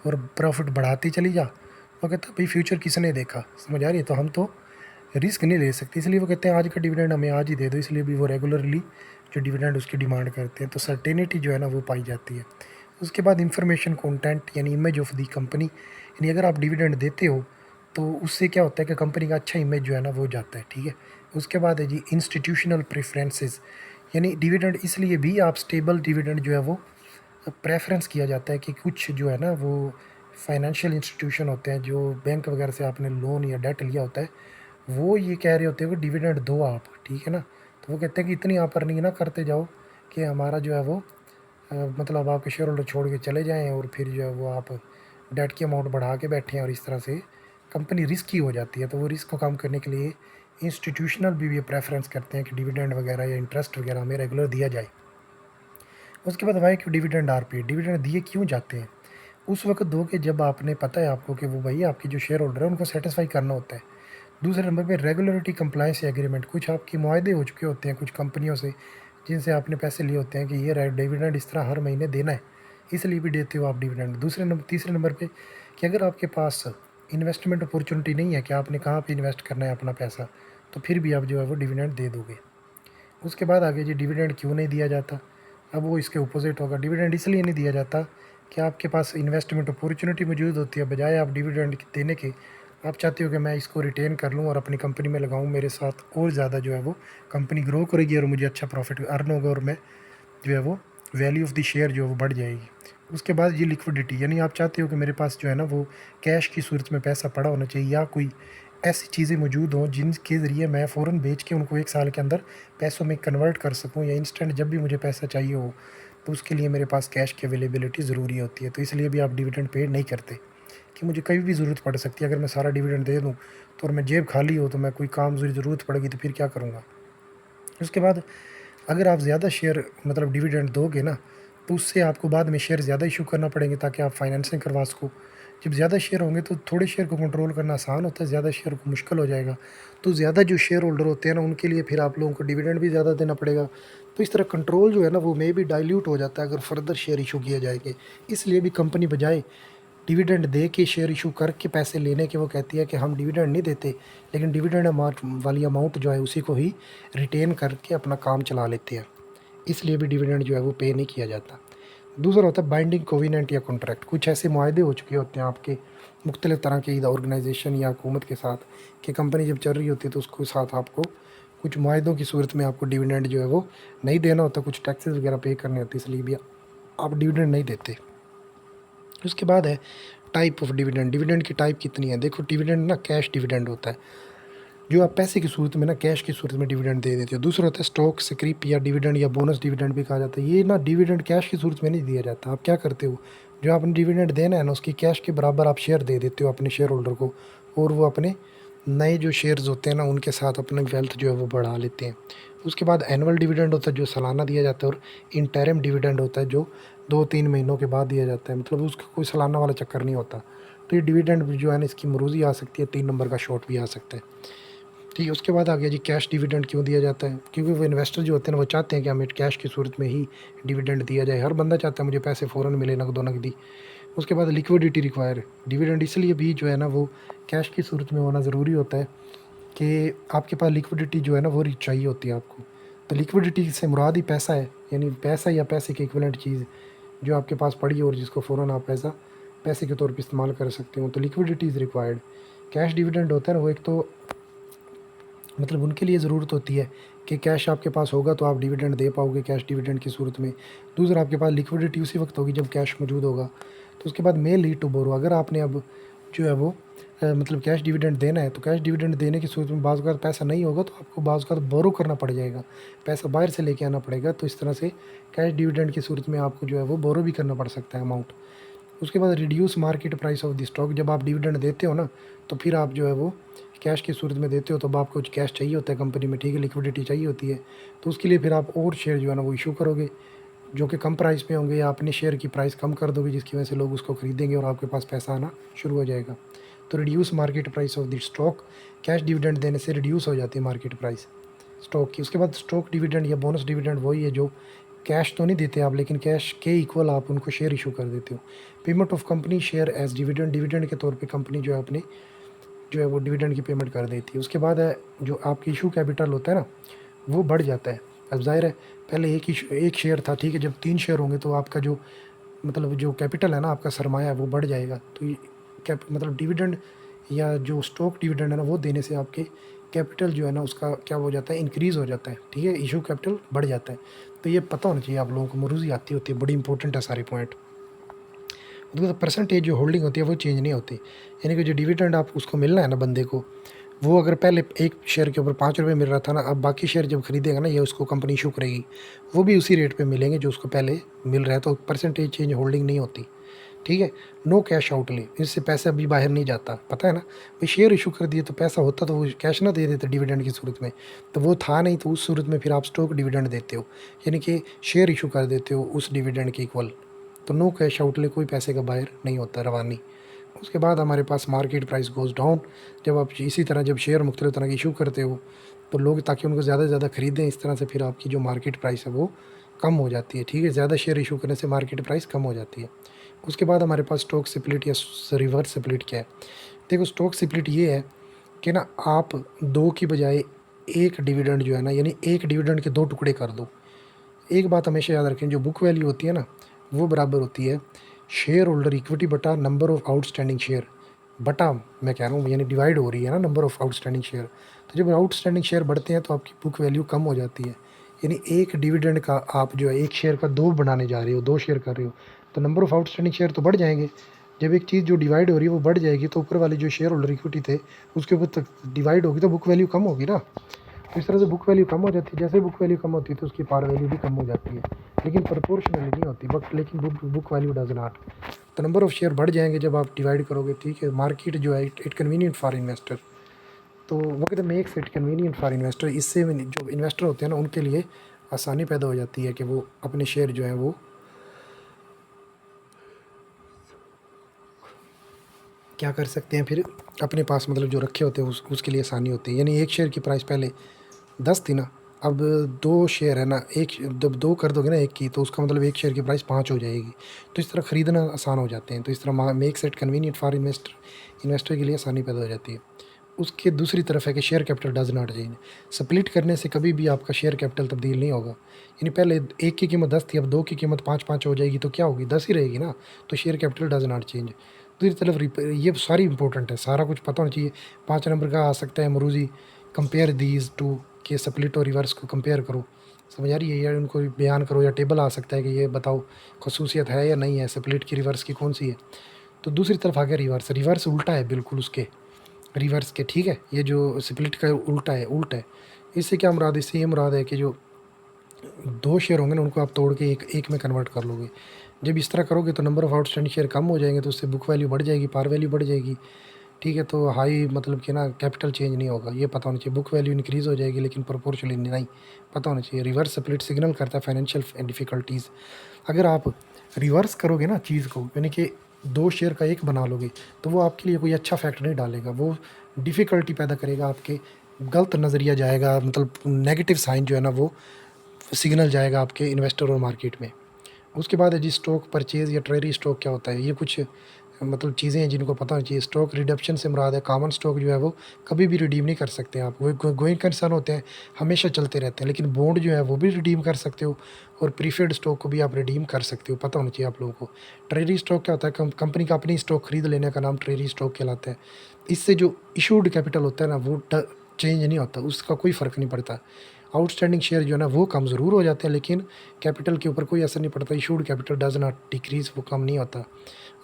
और प्रॉफिट बढ़ाती चली जा। वो कहता है भाई फ्यूचर किसने देखा, समझ आ रही है, तो हम तो रिस्क नहीं ले सकते, इसलिए वो कहते हैं आज का डिविडेंड हमें आज ही दे दो। इसलिए भी वो रेगुलरली जो डिविडेंड उसकी डिमांड करते हैं, तो सर्टेनिटी जो है ना वो पाई जाती है। उसके बाद इंफॉर्मेशन कंटेंट, यानी इमेज ऑफ दी कंपनी, यानी अगर आप डिविडेंड देते हो तो उससे क्या होता है कि कंपनी का अच्छा इमेज जो है ना वो जाता है, ठीक है। उसके बाद है जी इंस्टीट्यूशनल प्रेफरेंसेस, यानी डिविडेंड इसलिए भी आप स्टेबल डिविडेंड जो है वो प्रेफरेंस किया जाता है कि कुछ जो है ना वो फाइनेंशियल इंस्टीट्यूशन होते हैं, जो बैंक वगैरह से आपने लोन या डेट लिया होता है, वो ये कह रहे होते हैं कि डिविडेंड दो आप, ठीक है ना। तो वो कहते हैं कि इतनी आप अर्निंग ना करते जाओ कि हमारा जो है वो मतलब आपके शेयर होल्डर छोड़ के चले जाएं और फिर जो है वो आप डेट की अमाउंट बढ़ा के बैठे हैं, और इस तरह से कंपनी रिस्की हो जाती है। तो वो रिस्क को कम करने के लिए इंस्टीट्यूशनल भी ये प्रेफरेंस करते हैं कि डिविडेंड वगैरह या इंटरेस्ट वगैरह हमें रेगुलर दिया जाए। उसके बाद वाई क्यों डिविडेंड आर पे, डिविडेंड दिए क्यों जाते हैं? उस वक्त दो कि जब आपने पता है आपको कि वो भाई आपकी जो शेयर होल्डर है उनको सेटिस्फाई करना होता है। दूसरे नंबर पे रेगुलेटरी कंप्लायंस या एग्रीमेंट, कुछ आपके मुआहदे हो चुके होते हैं कुछ कंपनियों से जिनसे आपने पैसे लिए होते हैं कि ये डिविडेंड इस तरह हर महीने देना है, इसलिए भी देते हो आप डिविडेंड। तीसरे नंबर पे कि अगर आपके पास इन्वेस्टमेंट अपॉर्चुनिटी नहीं है कि आपने कहाँ पे इन्वेस्ट करना है अपना पैसा, तो फिर भी आप जो है वो डिविडेंड दे दोगे। उसके बाद आगे जी डिविडेंड क्यों नहीं दिया जाता। अब वो इसके अपोजिट होगा, डिविडेंड इसलिए नहीं दिया जाता कि आपके पास इन्वेस्टमेंट अपॉर्चुनिटी मौजूद होती है, बजाय आप डिविडेंड देने के आप चाहते हो कि मैं इसको रिटेन कर लूँ और अपनी कंपनी में लगाऊँ, मेरे साथ और ज़्यादा जो है वो कंपनी ग्रो करेगी और मुझे अच्छा प्रॉफिट अर्न होगा और मैं जो है वो वैल्यू ऑफ द शेयर जो है वो बढ़ जाएगी। उसके बाद ये लिक्विडिटी, यानी आप चाहते हो कि मेरे पास जो है ना वो कैश की सूरत में पैसा पड़ा होना चाहिए, या कोई ऐसी चीज़ें मौजूद हों जिनके ज़रिए मैं फ़ौरन बेच के उनको 1 साल के अंदर पैसों में कन्वर्ट कर सकूँ, या इंस्टेंट जब भी मुझे पैसा चाहिए हो, तो उसके लिए मेरे पास कैश की अवेलेबिलिटी ज़रूरी होती है। तो इसलिए भी आप डिविडेंड पेड नहीं करते कि मुझे कभी भी ज़रूरत पड़ सकती है। अगर मैं सारा डिविडेंड दे दूँ तो, और मैं जेब खाली हो, तो मैं कोई काम ज़रूरत पड़ेगी तो फिर क्या करूँगा। उसके बाद अगर आप ज़्यादा शेयर मतलब डिविडेंड दोगे ना, तो उससे आपको बाद में शेयर ज़्यादा इशू करना पड़ेंगे ताकि आप फाइनेंसिंग करवा सको। जब ज़्यादा शेयर होंगे तो थोड़े शेयर को कंट्रोल करना आसान होता है, ज़्यादा शेयर को मुश्किल हो जाएगा। तो ज़्यादा जो शेयर होल्डर होते हैं ना, उनके लिए फिर आप लोगों को डिविडेंड भी ज़्यादा देना पड़ेगा। तो इस तरह कंट्रोल जो है ना वो मे भी डाइल्यूट हो जाता है अगर फर्दर शेयर इशू किए जाएंगे। इसलिए भी कंपनी बजाय डिविडेंड दे के शेयर इशू करके पैसे लेने के वो कहती है कि हम डिविडेंड नहीं देते, लेकिन डिविडेंड अमाउंट वाली अमाउंट जो है उसी को ही रिटेन करके अपना काम चला लेते हैं, इसलिए भी डिविडेंड जो है वो पे नहीं किया जाता। दूसरा होता है बाइंडिंग कोविनेंट या कॉन्ट्रैक्ट। कुछ ऐसे मुआहदे हो चुके होते हैं आपके मुख्तलिफ तरह के ऑर्गेनाइजेशन या हुकूमत के साथ कि कंपनी जब चल रही होती है तो उसके साथ आपको कुछ मुआहदों की सूरत में आपको डिविडेंड जो है वो नहीं देना होता, कुछ टैक्सेस वगैरह पे करने होते, इसलिए भी आप डिविडेंड नहीं देते। उसके बाद है टाइप ऑफ डिविडेंड। डिविडेंड की टाइप कितनी है? देखो, डिविडेंड ना कैश डिविडेंड होता है, जो आप पैसे की सूरत में ना कैश की सूरत में डिविडेंड दे देते हो। दूसरा होता है स्टॉक स्क्रिप या डिविडेंड या बोनस डिविडेंड भी कहा जाता है। ये ना डिविडेंड कैश की सूरत में नहीं दिया जाता। आप क्या करते हो, जो आपने डिविडेंड देना है ना उसकी कैश के बराबर आप शेयर दे देते हो अपने शेयर होल्डर को, और वो अपने नए जो शेयर्स होते हैं ना उनके साथ अपने वेल्थ जो है वो बढ़ा लेते हैं। उसके बाद एनुअल डिविडेंड होता है जो सालाना दिया जाता है, और इंटरिम डिविडेंड होता है जो 2-3 महीनों के बाद दिया जाता है, मतलब उसका कोई सालाना वाला चक्कर नहीं होता। तो ये डिविडेंड जो है ना इसकी मरूज़ी आ सकती है, 3 नंबर का शॉर्ट भी आ सकता है। ठीक है, उसके बाद आ गया जी कैश डिविडेंड क्यों दिया जाता है? क्योंकि वो इन्वेस्टर जो होते हैं ना वो चाहते हैं कि हमें कैश की सूरत में ही डिविडेंड दिया जाए। हर बंदा चाहता है मुझे पैसे फ़ौरन मिले, नगदो नकदी। उसके बाद लिक्विडिटी रिक्वायर। डिविडेंड इसलिए भी जो है ना वो कैश की सूरत में होना ज़रूरी होता है कि आपके पास लिक्विडिटी जो है ना वो चाहिए होती है आपको। तो लिक्विडिटी से मुराद ही पैसा है, यानी पैसा या पैसे की इक्विवेलेंट चीज़ जो आपके पास पड़ी है और जिसको फ़ौरन आप पैसे के तौर पे इस्तेमाल कर सकते हो। तो liquidity is required. Cash dividend होता है ना वो एक तो मतलब उनके लिए ज़रूरत होती है कि कैश आपके पास होगा तो आप डिविडेंड दे पाओगे कैश डिविडेंड की सूरत में। दूसरा, आपके पास लिक्विडिटी उसी वक्त होगी जब कैश मौजूद होगा। तो उसके बाद मे लीड टू बोरो। अगर आपने अब जो है वो मतलब कैश डिविडेंड देना है, तो कैश डिविडेंड देने की सूरत में बाज़ औक़ात पैसा नहीं होगा तो आपको बाज़ औक़ात बोरो करना पड़ जाएगा, पैसा बाहर से लेके आना पड़ेगा। तो इस तरह से कैश डिविडेंड की सूरत में आपको जो है वो बोरो भी करना पड़ सकता है अमाउंट। उसके बाद reduce market price of the stock. जब आप डिविडेंड देते हो ना तो फिर आप जो है वो कैश की सूरत में देते हो, तब आपको कुछ कैश चाहिए होता है कंपनी में, ठीक है, लिक्विडिटी चाहिए होती है। तो उसके लिए फिर आप और शेयर जो है ना वो इशू करोगे जो कि कम प्राइस पे होंगे, या अपने शेयर की प्राइस कम कर दोगे जिसकी वजह से लोग उसको खरीदेंगे और आपके पास पैसा आना शुरू हो जाएगा। तो reduce market price of the stock. Cash dividend देने से रिड्यूस हो जाती है मार्केट प्राइस स्टॉक की। उसके बाद स्टॉक डिविडेंड या बोनस डिविडेंड वही है जो कैश तो नहीं देते आप, लेकिन कैश के इक्वल आप उनको शेयर इशू कर देते हो। Payment of company share as dividend. Dividend के तौर पे कंपनी जो है अपने जो है वो डिविडेंड की पेमेंट कर देती है। उसके बाद है जो आपकी इशू कैपिटल होता है ना वो बढ़ जाता है। अब ज़ाहिर है पहले एक शेयर था, ठीक है, जब 3 शेयर होंगे तो आपका जो मतलब जो कैपिटल है ना आपका सरमाया है वो बढ़ जाएगा। तो ये मतलब डिविडेंड या जो स्टॉक डिविडेंड है ना वो देने से आपके कैपिटल जो है ना उसका क्या हो जाता है, इंक्रीज़ हो जाता है, ठीक है, इशू कैपिटल बढ़ जाता है। तो ये पता होना चाहिए आप लोगों को, मरूज़ी आती होती है, बड़ी इंपॉर्टेंट है सारे पॉइंट। तो परसेंटेज जो होल्डिंग होती है वो चेंज नहीं होती, यानी कि जो डिविडेंड आप उसको मिलना है ना बंदे को, वो अगर पहले एक शेयर के ऊपर 5 रुपये मिल रहा था ना, अब बाकी शेयर जब खरीदेगा ना ये उसको कंपनी इशू करेगी, वो भी उसी रेट पे मिलेंगे जो उसको पहले मिल रहा है। तो परसेंटेज चेंज होल्डिंग नहीं होती, ठीक है। नो कैश आउटले, इससे पैसा अभी बाहर नहीं जाता, पता है ना भाई, शेयर इशू कर दिए तो पैसा होता तो वो कैश ना दे देते डिविडेंड की सूरत में, तो वो था नहीं, तो उस सूरत में फिर आप स्टॉक डिविडेंड देते हो, यानी कि शेयर इशू कर देते हो उस डिविडेंड के इक्वल। तो नो कैश आउटले, कोई पैसे का बाहर नहीं होता, रवानी। उसके बाद हमारे पास मार्केट प्राइस गोज़ डाउन। जब आप इसी तरह जब शेयर मुख्तलिफ तरह की इशू करते हो तो लोग ताकि उनको ज़्यादा से ज़्यादा ख़रीदें, इस तरह से फिर आपकी जो मार्केट प्राइस है वो कम हो जाती है, ठीक है, ज़्यादा शेयर इशू करने से मार्केट प्राइस कम हो जाती है। उसके बाद हमारे पास स्टॉक स्प्लिट या रिवर्स स्प्लिट क्या है? देखो, स्टॉक स्प्लिट ये है कि ना आप 2 की बजाय 1 डिविडेंड जो है ना, यानी 1 डिविडेंड के 2 टुकड़े कर दो। एक बात हमेशा याद रखें, जो बुक वैल्यू होती है ना वो बराबर होती है शेयर होल्डर इक्विटी बटा नंबर ऑफ आउटस्टैंडिंग शेयर बटा, मैं कह रहा हूँ यानी डिवाइड हो रही है ना नंबर ऑफ आउटस्टैंडिंग शेयर। तो जब आउटस्टैंडिंग शेयर बढ़ते हैं तो आपकी बुक वैल्यू कम हो जाती है, यानी एक डिविडेंड का आप जो है एक शेयर का 2 बनाने जा रहे हो, 2 शेयर कर रहे हो, तो नंबर ऑफ आउटस्टैंडिंग शेयर तो बढ़ जाएंगे। जब एक चीज़ जो डिवाइड हो रही है वो बढ़ जाएगी तो ऊपर वाली जो शेयर होल्डर इक्विटी थे उसके ऊपर तक डिवाइड होगी तो बुक वैल्यू कम होगी ना। तो इस तरह से बुक वैल्यू कम हो जाती है। जैसे बुक वैल्यू कम होती है तो उसकी पार वैल्यू भी कम हो जाती है, लेकिन प्रोपोर्शनली नहीं होती, बट लेकिन बुक वैल्यू डज नॉट। तो नंबर ऑफ़ शेयर बढ़ जाएंगे जब आप डिवाइड करोगे, ठीक है। मार्केट जो है इट कन्वीनियंट फॉर इन्वेस्टर, तो वक्त makes it convenient for investor. इससे जो इन्वेस्टर होते हैं ना उनके लिए आसानी पैदा हो जाती है कि वो अपने शेयर जो हैं वो क्या कर सकते हैं, फिर अपने पास मतलब जो रखे होते हैं उसके लिए आसानी होती है। यानी एक शेयर की प्राइस पहले 10 थी ना, अब 2 शेयर है ना, एक जब 2 कर दोगे ना एक की, तो उसका मतलब एक शेयर की प्राइस 5 हो जाएगी। तो इस तरह ख़रीदना आसान हो जाते हैं। तो इस तरह makes it convenient for investor के लिए आसानी पैदा हो जाती है। उसके दूसरी तरफ है कि share capital does not change. Split करने से कभी भी आपका शेयर कैपिटल तब्दील नहीं होगा। यानी पहले एक की कीमत 10 थी, अब 2 की कीमत 5-5 हो जाएगी, तो क्या होगी? 10 ही रहेगी ना। तो share capital does not change. दूसरी तरफ ये सारी इंपॉर्टेंट है, सारा कुछ पता होना चाहिए। 5 नंबर का आ सकता है मरूज़ी, कंपेयर दीज टू, के स्प्लिट और रिवर्स को कंपेयर करो। समझ आ रही है? या उनको बयान करो, या टेबल आ सकता है कि ये बताओ खसूसियत है या नहीं है स्प्लिट की, रिवर्स की कौन सी है। तो दूसरी तरफ आ गया रिवर्स। रिवर्स उल्टा है बिल्कुल उसके, रिवर्स के, ठीक है। ये जो स्प्लिट का उल्टा है, उल्टा है। इससे क्या मुराद? इससे ये मुराद है कि जो 2 शेयर होंगे ना, उनको आप तोड़ के एक में कन्वर्ट कर लोगे। जब इस तरह करोगे तो नंबर ऑफ आउटस्टैंडिंग शेयर कम हो जाएंगे, तो उससे बुक वैल्यू बढ़ जाएगी, पार वैल्यू बढ़ जाएगी, ठीक है। तो हाई मतलब कि ना कैपिटल चेंज नहीं होगा, ये पता होना चाहिए। बुक वैल्यू इंक्रीज़ हो जाएगी लेकिन प्रोपोर्शनली नहीं, पता होना चाहिए। रिवर्स स्प्लिट सिग्नल करता है फाइनेंशियल डिफ़िकल्टीज़। अगर आप रिवर्स करोगे ना चीज़ को, यानी कि 2 शेयर का एक बना लोगे, तो वो आपके लिए कोई अच्छा फैक्ट नहीं डालेगा, वो डिफ़िकल्टी पैदा करेगा, आपके गलत नज़रिया जाएगा, मतलब नेगेटिव साइन जो है ना वो सिग्नल जाएगा आपके इन्वेस्टर और मार्केट में। उसके बाद है जी स्टॉक परचेज़ या ट्रेजरी स्टॉक क्या होता है? ये कुछ मतलब चीज़ें हैं जिनको पता होना चाहिए। स्टॉक रिडम्पशन से मुराद है कॉमन स्टॉक जो है वो कभी भी रिडीम नहीं कर सकते आप। वो गोइंग कंसर्न होते हैं, हमेशा चलते रहते हैं। लेकिन बॉन्ड जो है वो भी रिडीम कर सकते हो, और प्रीफर्ड स्टॉक को भी आप रिडीम कर सकते हो, पता होना चाहिए आप लोगों को। ट्रेजरी स्टॉक क्या होता है? कंपनी का अपनी स्टॉक खरीद लेने का नाम ट्रेजरी स्टॉक कहलाता है। इससे जो इशूड कैपिटल होता है ना वो चेंज नहीं होता, उसका कोई फ़र्क नहीं पड़ता। आउटस्टैंडिंग शेयर जो है ना वो कम ज़रूर हो जाते हैं, लेकिन कैपिटल के ऊपर कोई असर नहीं पड़ता। Issued capital does not decrease, वो कम नहीं होता।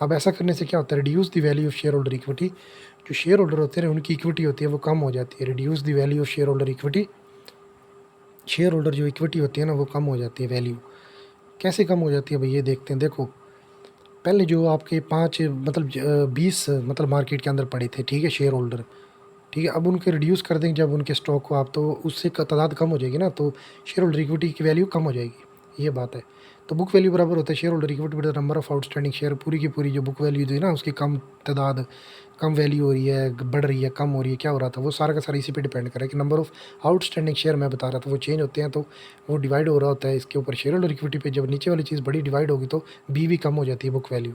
अब ऐसा करने से क्या होता है? Reduce the value of share holder equity. जो शेयर होल्डर होते हैं उनकी इक्विटी होती है वो कम हो जाती है। Reduce the value of share holder equity. Share holder जो इक्विटी होती है ना वो कम हो जाती है, वैल्यू। कैसे कम हो जाती है भाई? ये देखते हैं। देखो, पहले जो आपके 5 मतलब 20 मतलब मार्केट के अंदर पड़े थे, ठीक है, शेयर होल्डर, ठीक है। अब उनके रिड्यूस कर देंगे जब उनके स्टॉक को आप, तो उससे तादाद कम हो जाएगी ना, तो शेयर होल्डर इक्विटी की वैल्यू कम हो जाएगी, ये बात है। तो बुक वैल्यू बराबर होता है शेयर होल्डर इक्विटी बटा नंबर ऑफ आउटस्टैंडिंग शेयर। पूरी की पूरी जो बुक वैल्यू जो है ना उसकी कम तादाद, कम वैल्यू हो रही है, बढ़ रही है, कम हो रही है, क्या हो रहा था, वो सारा का सारा इसी पे डिपेंड करे कि नंबर ऑफ आउटस्टैंडिंग शेयर मैं बता रहा था वो चेंज होते हैं, तो वो डिवाइड हो रहा होता है इसके ऊपर। शेयर होल्डर इक्विटी पे जब नीचे वाली चीज़ बड़ी डिवाइड होगी तो बीवी कम हो जाती है, बुक वैल्यू।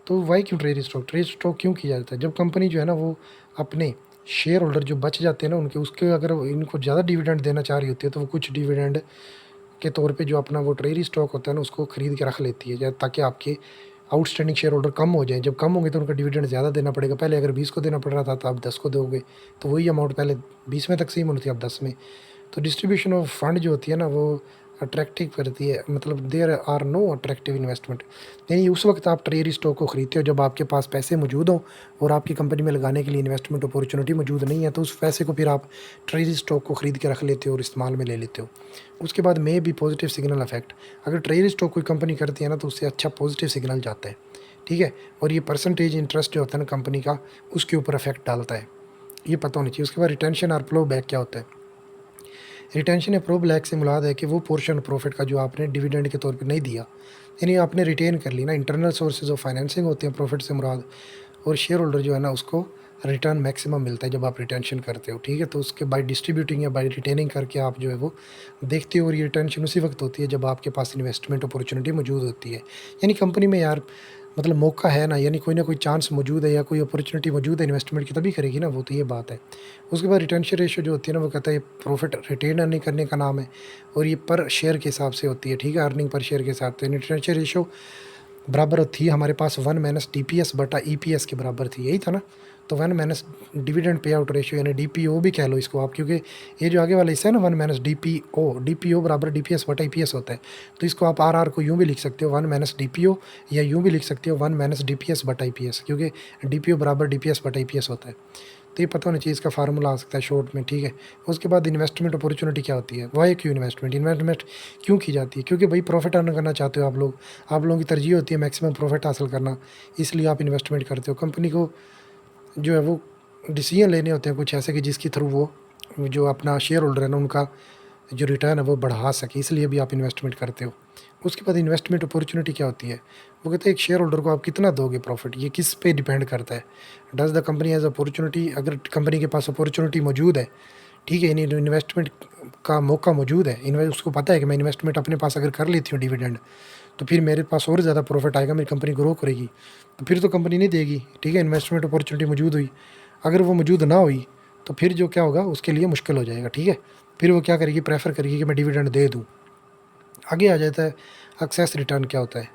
तो वाई क्यों ट्रेड स्टॉक क्यों किया जाता है? जब कंपनी जो है ना वो अपने शेयर होल्डर जो बच जाते हैं ना उनके, उसके अगर इनको ज़्यादा डिविडेंड देना चाह रही होती है तो वो कुछ डिविडेंड के तौर पे जो अपना वो ट्रेजरी स्टॉक होता है ना उसको खरीद के रख लेती है, ताकि आपके आउटस्टैंडिंग शेयर होल्डर कम हो जाए। जब कम होंगे तो उनका डिविडेंड ज़्यादा देना पड़ेगा। पहले अगर 20 को देना पड़ रहा था तो आप 10 को दोगे, तो वही अमाउंट पहले 20 में तकसीम होनी थी, अब 10 में। तो डिस्ट्रीब्यूशन ऑफ फंड जो होती है ना वो अट्रैक्टिव करती है, मतलब there are no attractive investment. यानी उस वक्त आप ट्रेजरी स्टॉक को खरीदते हो जब आपके पास पैसे मौजूद हों और आपकी कंपनी में लगाने के लिए इन्वेस्टमेंट अपॉर्चुनिटी मौजूद नहीं है, तो उस पैसे को फिर आप ट्रेजरी स्टॉक को खरीद के रख लेते हो और इस्तेमाल में ले लेते हो। उसके बाद मे भी पॉजिटिव सिग्नल इफेक्ट। अगर ट्रेजरी स्टॉक कोई कंपनी करती है ना तो उससे अच्छा पॉजिटिव सिग्नल जाता है, ठीक है। और ये परसेंटेज इंटरेस्ट जो होता है ना कंपनी का, उसके ऊपर इफेक्ट डालता है, ये पता होनी चाहिए। उसके बाद रिटेंशन और फ्लो बैक क्या होता है? रिटेंशन या प्रो ब्लैक से मुराद है कि वो पोर्शन प्रॉफिट का जो आपने डिविडेंड के तौर पे नहीं दिया, यानी आपने रिटेन कर ली ना। इंटरनल सोर्सेज ऑफ फाइनेंसिंग होते हैं प्रॉफिट से मुराद, और शेयर होल्डर जो है ना उसको रिटर्न मैक्सिमम मिलता है जब आप रिटेंशन करते हो, ठीक है। तो उसके बाय डिस्ट्रीब्यूटिंग या बाय रिटेनिंग करके आप जो है वो देखते हो, और ये रिटेंशन उसी वक्त होती है जब आपके पास इन्वेस्टमेंट अपॉर्चुनिटी मौजूद होती है। यानी कंपनी में यार मतलब मौका है ना, यानी कोई ना कोई चांस मौजूद है या कोई अपॉर्चुनिटी मौजूद है इन्वेस्टमेंट की, तभी करेगी ना वो, तो ये बात है। उसके बाद रिटेंशन रेशियो जो होती है ना वो कहता है प्रॉफिट रिटेन अर्निंग करने का नाम है, और ये पर शेयर के हिसाब से होती है, ठीक है, अर्निंग पर शेयर के हिसाब से। रिटेंशन रेशियो बराबर थी हमारे पास 1 माइनस DPS बटा EPS के बराबर थी, यही था ना। तो 1 minus dividend pay out ratio यानी DPO भी कह लो इसको आप, क्योंकि ये जो आगे वाला हिस्सा है ना 1 माइनस DPO बराबर DPS बटा EPS होता है। तो इसको आप RR को यूँ भी लिख सकते हो 1 माइनस DPO, या यूँ भी लिख सकते हो 1 माइनस DPS बटा EPS, क्योंकि DPO बराबर DPS बटा EPS होता है। तो ये पता होना चाहिए, इसका फार्मूला आ सकता है शॉर्ट में, ठीक है। उसके बाद इन्वेस्टमेंट अपॉर्चुनिटी क्या होती है? वाई क्यों इन्वेस्टमेंट क्यों की जाती है? क्योंकि भाई प्रॉफिट अर्न करना चाहते हो आप लोग, आप लोगों की तरजीह होती है मैक्सिमम प्रॉफिट हासिल करना, इसलिए आप इन्वेस्टमेंट करते हो। कंपनी को जो है वो डिसीजन लेने होते हैं कुछ ऐसे कि जिसके थ्रू वो जो अपना शेयर होल्डर है ना उनका जो रिटर्न है वो बढ़ा सके, इसलिए भी आप इन्वेस्टमेंट करते हो। उसके बाद इन्वेस्टमेंट अपॉर्चुनिटी क्या होती है? वो कहते हैं एक शेयर होल्डर को आप कितना दोगे प्रॉफिट, ये किस पे डिपेंड करता है? Does the company has opportunity, अगर कंपनी के पास अपॉर्चुनिटी मौजूद है, ठीक है, इन्वेस्टमेंट का मौका मौजूद है, उसको पता है कि मैं इन्वेस्टमेंट अपने पास अगर कर लेती हूँ डिविडेंड, तो फिर मेरे पास और ज़्यादा प्रॉफिट आएगा, मेरी कंपनी ग्रो करेगी, तो फिर तो कंपनी नहीं देगी। ठीक है, इन्वेस्टमेंट अपॉर्चुनिटी मौजूद हुई, अगर वो मौजूद ना हुई तो फिर जो क्या होगा उसके लिए मुश्किल हो जाएगा। ठीक है, फिर वो क्या करेगी, प्रेफर करेगी कि मैं डिविडेंड दे दूँ। आगे आ जाता है एक्सेस रिटर्न। क्या होता है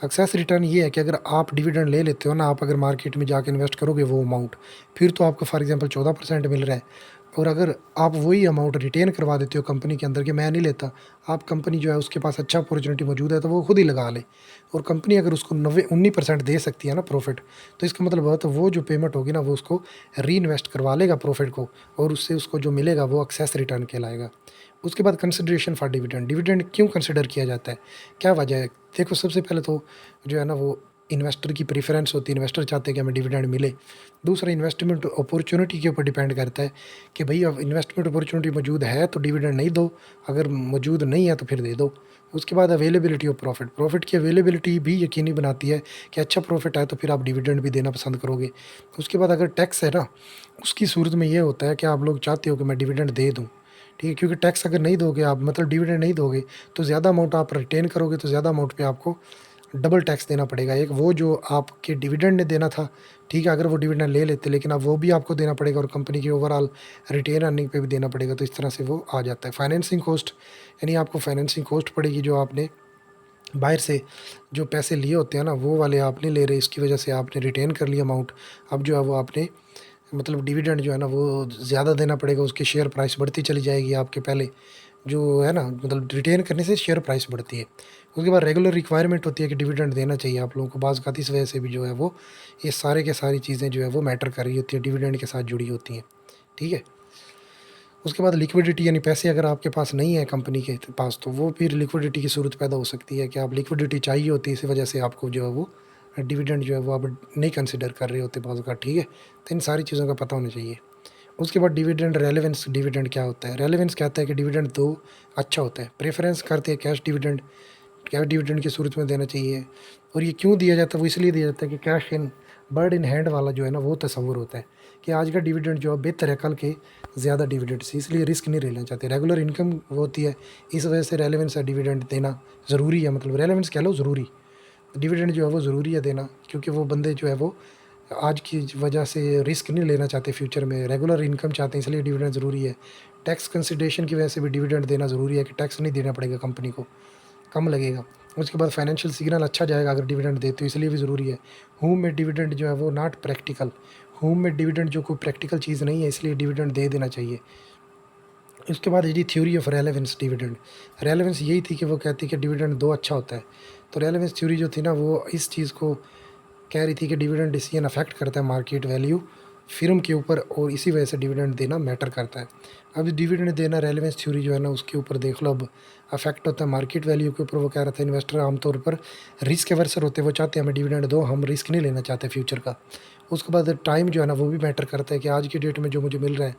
एक्सेस रिटर्न? ये है कि अगर आप डिविडेंड ले लेते हो ना, आप अगर मार्केट में जाकर इन्वेस्ट करोगे वो अमाउंट, फिर तो आपको फॉर एग्जांपल 14% मिल रहा है, और अगर आप वही अमाउंट रिटेन करवा देते हो कंपनी के अंदर कि मैं नहीं लेता, आप कंपनी जो है उसके पास अच्छा अपॉर्चुनिटी मौजूद है तो वो खुद ही लगा ले, और कंपनी अगर उसको 19% दे सकती है ना प्रॉफिट, तो इसका मतलब है तो वो जो पेमेंट होगी ना वो उसको री इन्वेस्ट करवा लेगा प्रॉफिट को, और उससे उसको जो मिलेगा वो एक्सेस रिटर्न कहलाएगा। उसके बाद कंसिडरेशन फॉर डिविडेंड। डिविडेंड क्यों कंसिडर किया जाता है, क्या वजह है? देखो, सबसे पहले तो जो है ना वो इन्वेस्टर की प्रेफरेंस होती है, इन्वेस्टर चाहते हैं कि हमें डिविडेंड मिले। दूसरा, इन्वेस्टमेंट अपॉर्चुनिटी के ऊपर डिपेंड करता है कि भाई अब इन्वेस्टमेंट अपॉर्चुनिटी मौजूद है तो डिविडेंड नहीं दो, अगर मौजूद नहीं है तो फिर दे दो। उसके बाद अवेलेबिलिटी ऑफ प्रॉफिट। प्रॉफिट की अवेलेबिलिटी भी यकीनी बनाती है कि अच्छा प्रॉफिट है तो फिर आप डिविडेंड भी देना पसंद करोगे। उसके बाद अगर टैक्स है ना, उसकी सूरत में ये होता है कि आप लोग चाहते हो कि मैं डिविडेंड दे दूँ। ठीक है, क्योंकि टैक्स अगर नहीं दोगे आप, मतलब डिविडेंड नहीं दोगे, तो ज़्यादा अमाउंट आप रिटेन करोगे तो ज़्यादा अमाउंट पे आपको डबल टैक्स देना पड़ेगा। एक वो जो आपके डिविडेंड ने देना था, ठीक है, अगर वो डिविडेंड ले लेते, लेकिन अब वो भी आपको देना पड़ेगा, और कंपनी की ओवरऑल रिटेन अर्निंग पे भी देना पड़ेगा, तो इस तरह से वो आ जाता है। फाइनेंसिंग कॉस्ट, यानी आपको फाइनेंसिंग कॉस्ट पड़ेगी, जो आपने बाहर से जो पैसे लिए होते हैं ना वो वाले आप नहीं ले रहे, इसकी वजह से आपने रिटेन कर लिया अमाउंट, अब जो है वो आपने मतलब डिविडेंड जो है ना वो ज़्यादा देना पड़ेगा, उसकी शेयर प्राइस बढ़ती चली जाएगी आपके पहले जो है ना, मतलब रिटेन करने से शेयर प्राइस बढ़ती है। उसके बाद रेगुलर रिक्वायरमेंट होती है कि डिविडेंड देना चाहिए आप लोगों को, बाज़ आती इस वजह से भी जो है वो ये सारे के सारी चीज़ें जो है वो मैटर कर रही होती है, डिविडेंड के साथ जुड़ी होती हैं। ठीक है, उसके बाद लिक्विडिटी, यानी पैसे अगर आपके पास नहीं है कंपनी के पास, तो वो फिर लिक्विडिटी की ज़रूरत पैदा हो सकती है कि आप लिक्विडिटी चाहिए होती है, इसी वजह से आपको जो है वो डिविडेंड जो है वो आप नहीं कंसिडर कर रहे होते बाज़ अवत। ठीक है, तो इन सारी चीज़ों का पता होना चाहिए। उसके बाद डिविडेंड रेलेवेंस। डिविडेंड क्या होता है? रेलेवेंस कहता है कि डिविडेंड दो अच्छा होता है। प्रेफरेंस करते हैं कैश डिविडेंड, कैश डिविडेंड की सूरत में देना चाहिए। और ये क्यों दिया जाता है? वो इसलिए दिया जाता है कि cash in bird in hand वाला जो है ना वो तस्वुर होता है कि आज का डिविडेंड जो है बेहतर है कल के ज़्यादा डिविडेंड से, इसलिए रिस्क नहीं लेना चाहते। रेगुलर इनकम वो होती है, इस वजह से रेलेवेंस है डिविडेंड देना ज़रूरी है, मतलब रेलेवेंस कह लो ज़रूरी। डिविडेंड जो है वो ज़रूरी है देना, क्योंकि वो बंदे जो है वो आज की वजह से रिस्क नहीं लेना चाहते फ्यूचर में, रेगुलर इनकम चाहते हैं, इसलिए डिविडेंड ज़रूरी है। टैक्स कंसिडरेशन की वजह से भी डिविडेंड देना ज़रूरी है कि टैक्स नहीं देना पड़ेगा कंपनी को, कम लगेगा। उसके बाद फाइनेंशियल सिग्नल अच्छा जाएगा अगर डिविडेंड देते हो, इसलिए भी ज़रूरी है। होम में डिविडेंड जो है वो नॉट प्रैक्टिकल। होम में डिविडेंड जो कोई प्रैक्टिकल चीज़ नहीं है, इसलिए डिविडेंड दे देना चाहिए। उसके बाद यदि theory of relevance dividend. Relevance यही थी कि वो कहती कि डिविडेंड दो अच्छा होता है। तो रेलेवेंस थ्योरी जो थी ना वो इस चीज़ को कह रही थी कि डिविडेंड डिसीजन अफेक्ट करता है मार्केट वैल्यू फिर्म के ऊपर, और इसी वजह से डिविडेंड देना मैटर करता है। अब डिविडेंड देना रेलेवेंस थ्योरी जो है ना उसके ऊपर देख लो, अब अफेक्ट होता है मार्केट वैल्यू के ऊपर। वो कह रहा था इन्वेस्टर आमतौर पर रिस्क एवर्सर होते हैं, वो चाहते हैं हमें डिविडेंड दो, हम रिस्क नहीं लेना चाहते फ्यूचर का। उसके बाद टाइम जो है ना वो भी मैटर करता है कि आज की डेट में जो मुझे मिल रहा है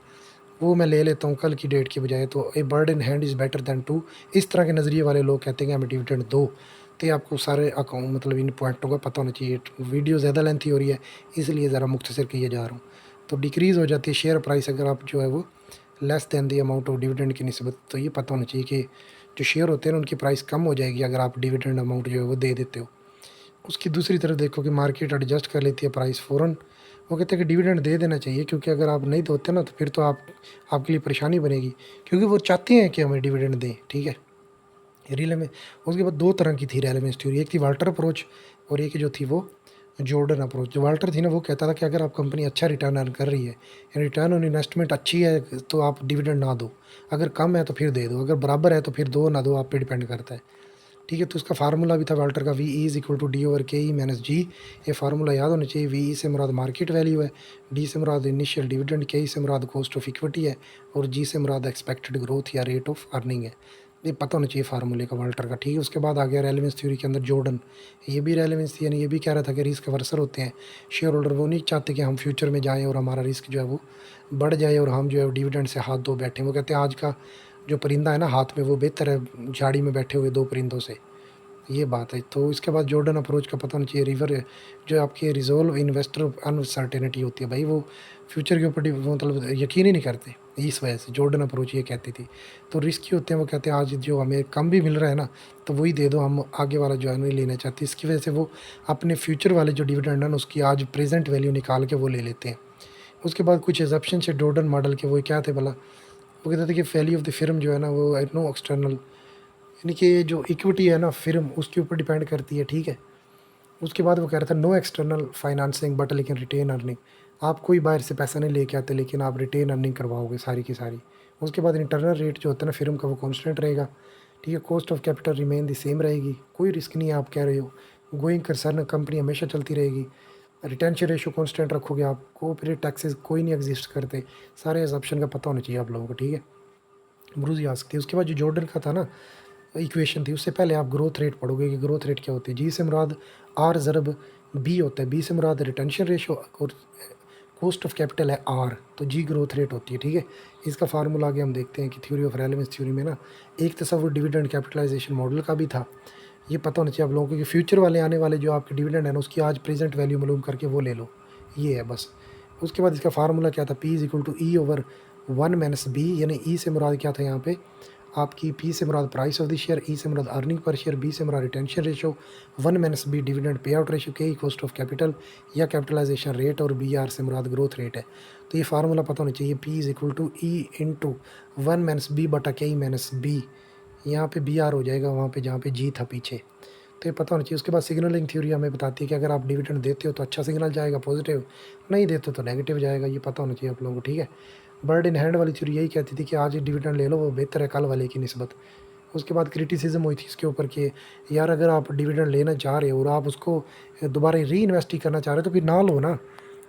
वो मैं ले लेता हूँ कल की डेट की बजाय, तो a bird in hand is better than two. इस तरह के नज़रिए वाले लोग कहते हैं कि हमें डिविडेंड दो। तो ये आपको सारे अकाउंट मतलब इन पॉइंटों का पता होना चाहिए। वीडियो ज़्यादा लेंथी हो रही है इसलिए ज़रा मुख्तसर किए जा रहा हूँ। तो डिक्रीज़ हो जाती है शेयर प्राइस अगर आप जो है वो less than the amount of dividend की निस्बत, तो ये पता होना चाहिए कि जो शेयर होते हैं ना उनकी प्राइस कम हो जाएगी अगर आप डिविडेंड अमाउंट जो है वो दे देते हो। उसकी दूसरी तरफ देखो कि मार्केट एडजस्ट कर लेती है प्राइस फ़ौरन। वो कहते हैं कि डिविडेंड दे देना चाहिए, क्योंकि अगर आप नहीं दोते ना तो फिर तो आपके लिए परेशानी बनेगी, क्योंकि वो चाहते हैं कि हमें डिविडेंड दें। ठीक है, रियल में। उसके बाद दो तरह की थी रेलेवेंस थ्योरी, एक थी वाल्टर अप्रोच और एक जो थी वो जॉर्डन अप्रोच। जो वाल्टर थी ना वो कहता था कि अगर आप कंपनी अच्छा रिटर्न अर्न कर रही है, रिटर्न ऑन इन्वेस्टमेंट अच्छी है, तो आप डिविडेंड ना दो, अगर कम है तो फिर दे दो, अगर बराबर है तो फिर दो ना दो, आप पे डिपेंड करता है। ठीक है, तो उसका फार्मूला भी था वाल्टर का, V E is equal to D over K E minus जी। ये फार्मूला याद होना चाहिए। वी ई से मुराद मार्केट वैल्यू है, डी से मुराद इनिशियल डिविडेंड, के ई से मुराद कॉस्ट ऑफ इक्विटी है, और जी से मुराद एक्सपेक्टेड ग्रोथ या रेट ऑफ अर्निंग है। ये पता होना चाहिए फार्मूले का वाल्टर का। ठीक है, उसके बाद आ गया रेलेवेंस थ्योरी के अंदर जॉर्डन। ये भी रेलेवेंस थी, यानी ये भी कह रहा था कि रिस्क अवर्सर होते हैं शेयर होल्डर, वो नहीं चाहते कि हम फ्यूचर में जाएँ और हमारा रिस्क जो है वो बढ़ जाए और हम जो है डिविडेंड से हाथ धो बैठें। वो कहते हैं आज का जो परिंदा है ना हाथ में, वो बेहतर है झाड़ी में बैठे हुए दो परिंदों से। ये बात है। तो इसके बाद जॉर्डन अप्रोच का पता होना चाहिए। रिवर जो आपके रिजॉल्व इन्वेस्टर अनसर्टेनिटी होती है भाई, वो फ्यूचर के ऊपर मतलब यकीन ही नहीं करते। इस वजह से जॉर्डन अप्रोच ये कहती थी। तो रिस्की होते हैं, वो कहते हैं आज जो हमें कम भी मिल रहा है ना, तो वही दे दो, हम आगे वाला जो है नहीं लेना चाहते। इसकी वजह से वो अपने फ्यूचर वाले जो डिविडेंड है ना, उसकी आज प्रेजेंट वैल्यू निकाल के वो ले लेते हैं। उसके बाद कुछ एग्जप्शन से जॉर्डन मॉडल के, वो क्या थे भला, वो कहते थे कि वैल्यू ऑफ द फिर्म जो है ना, वो नो एक्सटर्नल, यानी कि जो इक्विटी है ना फिर्म, उसके ऊपर डिपेंड करती है, ठीक है। उसके बाद वो कह रहा था नो एक्सटर्नल फाइनेंसिंग बट लेकिन रिटेन अर्निंग, आप कोई बाहर से पैसा नहीं लेके आते, लेकिन आप रिटेन अर्निंग करवाओगे सारी की सारी। उसके बाद इंटरनल रेट जो होता है ना फिर्म का, वो कॉन्स्टेंट रहेगा, ठीक है। Cost of capital remain the same रहेगी, कोई रिस्क नहीं है, आप कह रहे हो। गोइंग कंसर्न कंपनी हमेशा चलती रहेगी। रिटेंशन रेशो कॉन्स्टेंट रखोगे आप। कोऑपरेट टैक्सेस कोई नहीं एग्जिस्ट करते। सारे एजम्पशन का पता होना चाहिए आप लोगों को, ठीक है। ब्रूज आ सकती है। उसके बाद जो जॉर्डन का था ना इक्वेशन थी, उससे पहले आप ग्रोथ रेट पढ़ोगे कि ग्रोथ रेट क्या होती है। जी से मुराद आर ज़रब बी होता है, बी से मुराद रिटेंशन रेशो, और कॉस्ट ऑफ कैपिटल है आर, तो जी ग्रोथ रेट होती है, ठीक है। इसका फार्मूला आगे हम देखते हैं कि थ्योरी ऑफ रेलेवेंस थ्योरी में ना एक तस्वर डिविडेंड कैपिटलाइजेशन मॉडल का भी था। ये पता होना चाहिए आप लोगों को कि फ्यूचर वाले आने वाले जो आपके डिविडेंड है ना, उसकी आज प्रेजेंट वैल्यू मालूम करके वो ले लो, ये है बस। उसके बाद इसका फार्मूला क्या था, P is equal to E over 1-b, यानी ई से मुराद क्या था यहाँ पे आपकी, पी से मुराद प्राइस ऑफ द शेयर, ई से मुराद अर्निंग पर शेयर, बी से मुराद retention ratio, 1-b dividend pay out ratio, के कॉस्ट ऑफ कैपिटल या कैपिटलाइजेशन रेट, और बी आर से मुराद ग्रोथ रेट है। तो ये फार्मूला पता होना चाहिए, P is equal to E into 1-b बटा के-b, यहाँ पे बी आर हो जाएगा वहाँ पे जहाँ पे जी था पीछे। तो ये पता होना चाहिए। उसके बाद सिग्नलिंग थ्योरी हमें बताती है कि अगर आप डिविडेंड देते हो तो अच्छा सिग्नल जाएगा पॉजिटिव, नहीं देते हो तो नेगेटिव जाएगा, ये पता होना चाहिए आप लोगों को, ठीक है। बर्ड इन हैंड वाली थ्योरी यही कहती थी कि आज डिविडेंड ले लो, वो बेहतर है कल वाले की निस्बत। उसके बाद क्रिटिसिज्म हुई थी इसके ऊपर कि यार अगर आप डिविडेंड लेना चाह रहे हो और आप उसको दोबारा री इन्वेस्ट ही करना चाह रहे हो तो फिर ना लो ना।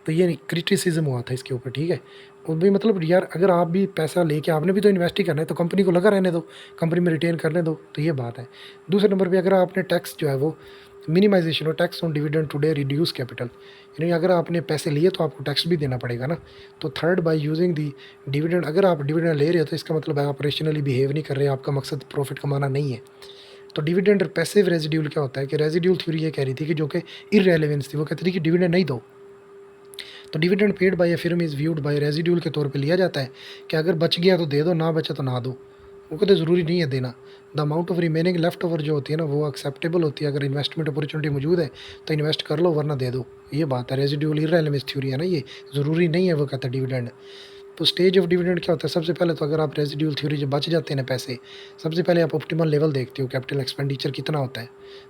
तो ये क्रिटिसिज्म हुआ था इसके ऊपर, ठीक है। और भी मतलब यार अगर आप भी पैसा लेके आपने भी तो इन्वेस्ट ही करना है, तो कंपनी को लगा रहने दो, कंपनी में रिटेन करने दो, तो ये बात है। दूसरे नंबर पे अगर आपने टैक्स जो है वो मिनिमाइजेशन और tax on dividend today reduce capital, यानी अगर आपने पैसे लिए तो आपको टैक्स भी देना पड़ेगा ना। तो third by using the dividend, अगर आप डिविडेंड ले रहे हो तो इसका मतलब है आप ऑपरेशनली बिहेव नहीं कर रहे, आपका मकसद प्रॉफिट कमाना नहीं है। तो डिविडेंड पैसिव रेजिड्यूल क्या होता है कि रेजिड्यूल थ्योरी ये कह रही थी कि जो कि इररेलेवेंस थी, वो कहती थी कि डिविडेंड नहीं दो। तो dividend paid by a firm is viewed by residual के तौर पे लिया जाता है कि अगर बच गया तो दे दो, ना बचा तो ना दो, वो कहते ज़रूरी नहीं है देना। The amount of remaining left over जो होती है ना, वो एक्सेप्टेबल होती है। अगर इन्वेस्टमेंट अपॉर्चुनिटी मौजूद है तो इन्वेस्ट कर लो, वरना दे दो, ये बात है। रेजिड्यूल इररेलेवेंस थ्योरी है ना, ये ज़रूरी नहीं है, वो कहता है डिविडेंड। तो स्टेज ऑफ डिविडेंड क्या होता है, सबसे पहले तो अगर आप रेजिड्यूल थ्योरी जब बच जाते हैं ना पैसे, सबसे पहले आप ऑप्टिमल लेवल देखते हो, कैपिटल एक्सपेंडिचर कितना होता है,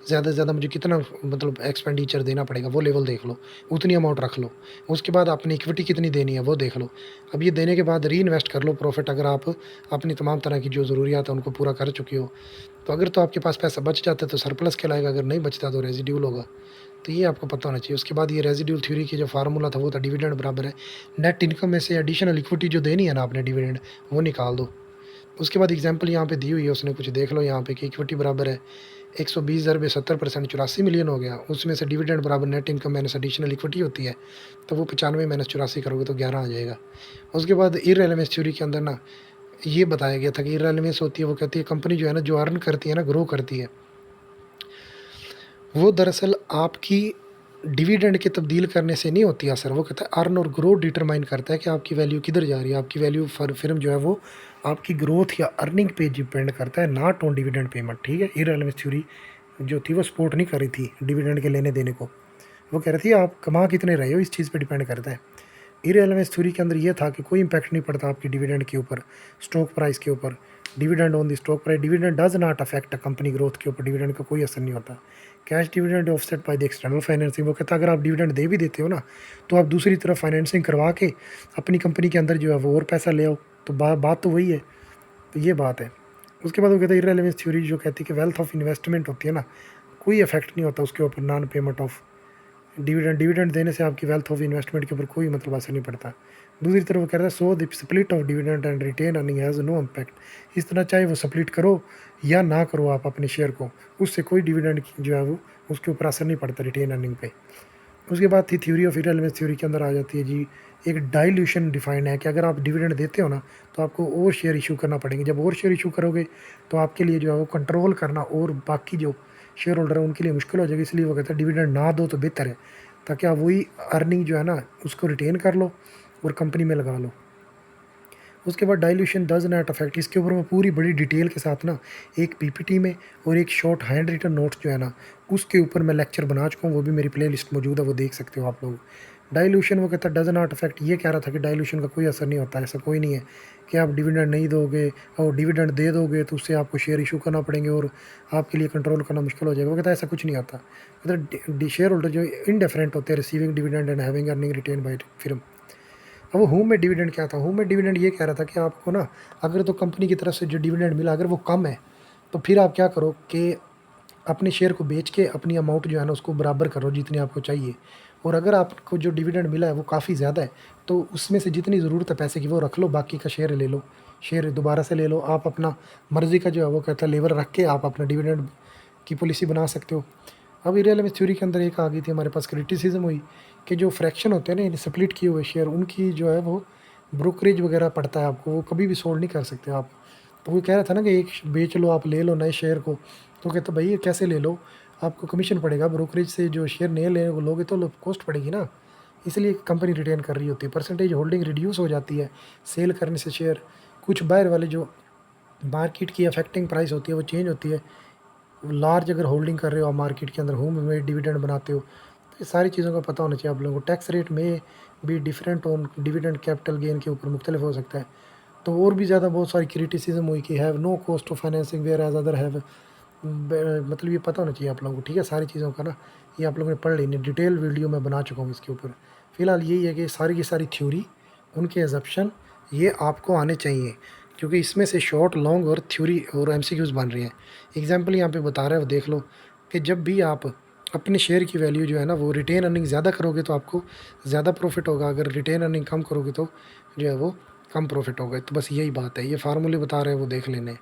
ज़्यादा से ज़्यादा मुझे कितना मतलब एक्सपेंडिचर देना पड़ेगा, वो लेवल देख लो, उतनी अमाउंट रख लो। उसके बाद अपनी इक्विटी कितनी देनी है वो देख लो। अब ये देने के बाद री इन्वेस्ट कर लो प्रॉफिट, अगर आप अपनी तमाम तरह की जो ज़रूरियात है उनको पूरा कर चुके हो। तो अगर तो आपके पास पैसा बच जाता है तो सरप्लस कहलाएगा, अगर नहीं बचता तो रेजिड्यूल होगा। तो ये आपको पता होना चाहिए। उसके बाद ये रेजिड्यूल थ्योरी की जो फार्मूला था वो था डिविडेंड बराबर है नेट इनकम में से एडिशनल इक्विटी जो देनी है ना आपने डिविडेंड, वो निकाल दो। उसके बाद एग्जांपल यहाँ पे दी हुई है उसने, कुछ देख लो यहाँ पे कि इक्विटी बराबर है 120 ज़र 70% 84 मिलियन हो गया। उसमें से डिविडेंड बराबर net income minus additional equity होती है, तो वो 95 माइनस 84 करोगे तो 11 आ जाएगा। उसके बाद इररेलेवेंस थ्योरी के अंदर ना ये बताया गया था कि इररेलेवेंस होती है, वो कहती है कंपनी जो है ना, जो अर्न करती है ना, ग्रो करती है, वो दरअसल आपकी डिविडेंड के तब्दील करने से नहीं होती असर। वो कहता है अर्न और ग्रोथ डिटरमाइन करता है कि आपकी वैल्यू किधर जा रही है। आपकी वैल्यू फिर्म जो है वो आपकी ग्रोथ या अर्निंग पे डिपेंड करता है, नॉट ऑन डिविडेंड पेमेंट, ठीक है। इररेलेवेंस थ्योरी जो थी वो सपोर्ट नहीं कर रही थी डिविडेंड के लेने देने को, वो कह रही थी आप कमा कितने रहे हो इस चीज़ पे डिपेंड करता है। इररेलेवेंस थ्योरी के अंदर ये था कि कोई इंपैक्ट नहीं पड़ता आपकी डिविडेंड के ऊपर, स्टॉक प्राइस के ऊपर। Dividend on the stock price, dividend does not affect company growth के ऊपर, डिविडेंड का कोई असर नहीं होता। Cash dividend offset by the external financing, वो कहता है अगर आप डिविडेंड दे भी देते हो ना, तो आप दूसरी तरफ फाइनेंसिंग करवा के अपनी कंपनी के अंदर जो है वो और पैसा ले आओ, तो बात तो वही है। तो ये बात है। उसके बाद वो कहता है इररेलेवेंस थ्योरी जो कहती है कि वेल्थ ऑफ इन्वेस्टमेंट होती है ना, कोई इफेक्ट नहीं होता उसके ऊपर, non payment of dividend, dividend देने से आपकी वेल्थ ऑफ इन्वेस्टमेंट के ऊपर कोई मतलब असर नहीं पड़ता। दूसरी तरफ वो कह रहा है so the split of dividend and retain earning has no impact. इस तरह चाहे वो स्प्लिट करो या ना करो आप अपने शेयर को, उससे कोई डिविडेंड जो है वो उसके ऊपर असर नहीं पड़ता रिटेन अर्निंग पे। उसके बाद थी थ्योरी ऑफ इररेलेवेंस थ्योरी के अंदर आ जाती है जी एक डाइल्यूशन डिफाइन है कि अगर आप डिविडेंड देते हो ना तो आपको और शेयर इशू करना पड़ेंगे। जब और शेयर इशू करोगे तो आपके लिए जो है वो कंट्रोल करना और बाकी जो शेयर होल्डर है उनके लिए मुश्किल हो जाएगी, इसलिए वो कहता है डिविडेंड ना दो तो बेहतर है, ताकि आप वही अर्निंग जो है ना उसको रिटेन कर लो और कंपनी में लगा लो। उसके बाद डाइल्यूशन डज नॉट अफेक्ट, इसके ऊपर मैं पूरी बड़ी डिटेल के साथ ना एक पीपीटी में और एक शॉर्ट हैंड रिटन नोट्स जो है ना उसके ऊपर मैं लेक्चर बना चुका हूँ, वो भी मेरी प्ले लिस्ट मौजूद है, वो देख सकते हो आप लोग। डाइल्यूशन वो कहता है डज नॉट अफेक्ट, ये कह रहा था कि डाइल्यूशन का कोई असर नहीं होता, ऐसा कोई नहीं है कि आप डिविडेंड नहीं दोगे और डिविडेंड दे दोगे तो उससे आपको शेयर इशू करना पड़ेंगे और आपके लिए कंट्रोल करना मुश्किल हो जाएगा। वो कहता है ऐसा कुछ नहीं आता, मतलब शेयर होल्डर जो इंडिफरेंट होते हैं receiving dividend and having earning retained by firm. अब वो होम में डिविडेंड क्या था, होम में डिविडेंड ये कह रहा था कि आपको ना अगर तो कंपनी की तरफ से जो डिविडेंड मिला अगर वो कम है तो फिर आप क्या करो कि अपने शेयर को बेच के अपनी अमाउंट जो है ना उसको बराबर करो जितनी आपको चाहिए, और अगर आपको जो डिविडेंड मिला है वो काफ़ी ज़्यादा है तो उसमें से जितनी ज़रूरत है पैसे की वो रख लो, बाकी का शेयर ले लो, शेयर दोबारा से ले लो, आप अपना मर्ज़ी का जो है वो कहता है लेवर रख के आप अपना डिविडेंड की पॉलिसी बना सकते हो। अब रियल थ्योरी के अंदर एक आ गई थी हमारे पास क्रिटिसिज्म हुई कि जो फ्रैक्शन होते हैं ना स्प्लिट किए हुए शेयर उनकी जो है वो ब्रोकरेज वगैरह पड़ता है आपको, वो कभी भी सोल्ड नहीं कर सकते आप। तो वो कह रहा था ना कि एक बेच लो आप ले लो नए शेयर को, तो कहते भाई ये कैसे ले लो, आपको कमीशन पड़ेगा ब्रोकरेज से, जो शेयर नए ले लोगे तो कॉस्ट पड़ेगी ना, इसलिए कंपनी रिटेन कर रही होती है, परसेंटेज होल्डिंग रिड्यूस हो जाती है सेल करने से शेयर, कुछ बायर वाले जो मार्केट की अफेक्टिंग प्राइस होती है वो चेंज होती है, लार्ज अगर होल्डिंग कर रहे हो आप मार्केट के अंदर, होम में डिविडेंड बनाते हो, तो ये सारी चीज़ों का पता होना चाहिए आप लोगों को। टैक्स रेट में भी different on dividend capital gain के ऊपर मुख्तलिफ हो सकता है। तो और भी ज़्यादा बहुत सारी क्रिटिसिज्म हुई कि have no cost of financing whereas other have, मतलब ये पता होना चाहिए आप लोगों को, ठीक है, सारी चीज़ों का ना ये आप लोगों ने पढ़ लेनी, डिटेल वीडियो मैं बना चुका हूँ इसके ऊपर। फ़िलहाल यही है कि सारी की सारी थ्योरी उनके एजप्शन ये आपको आने चाहिए, क्योंकि इसमें से शॉर्ट लॉन्ग और थ्योरी और एमसीक्यूज़ बन रहे हैं। एग्जाम्पल यहाँ पे बता रहा है वो देख लो कि जब भी आप अपने शेयर की वैल्यू जो है ना वो रिटेन अर्निंग ज़्यादा करोगे तो आपको ज़्यादा प्रॉफिट होगा, अगर रिटेन अर्निंग कम करोगे तो जो है वो कम प्रॉफिट होगा। तो बस यही बात है, ये फार्मूले बता रहे हैं वो देख लेने,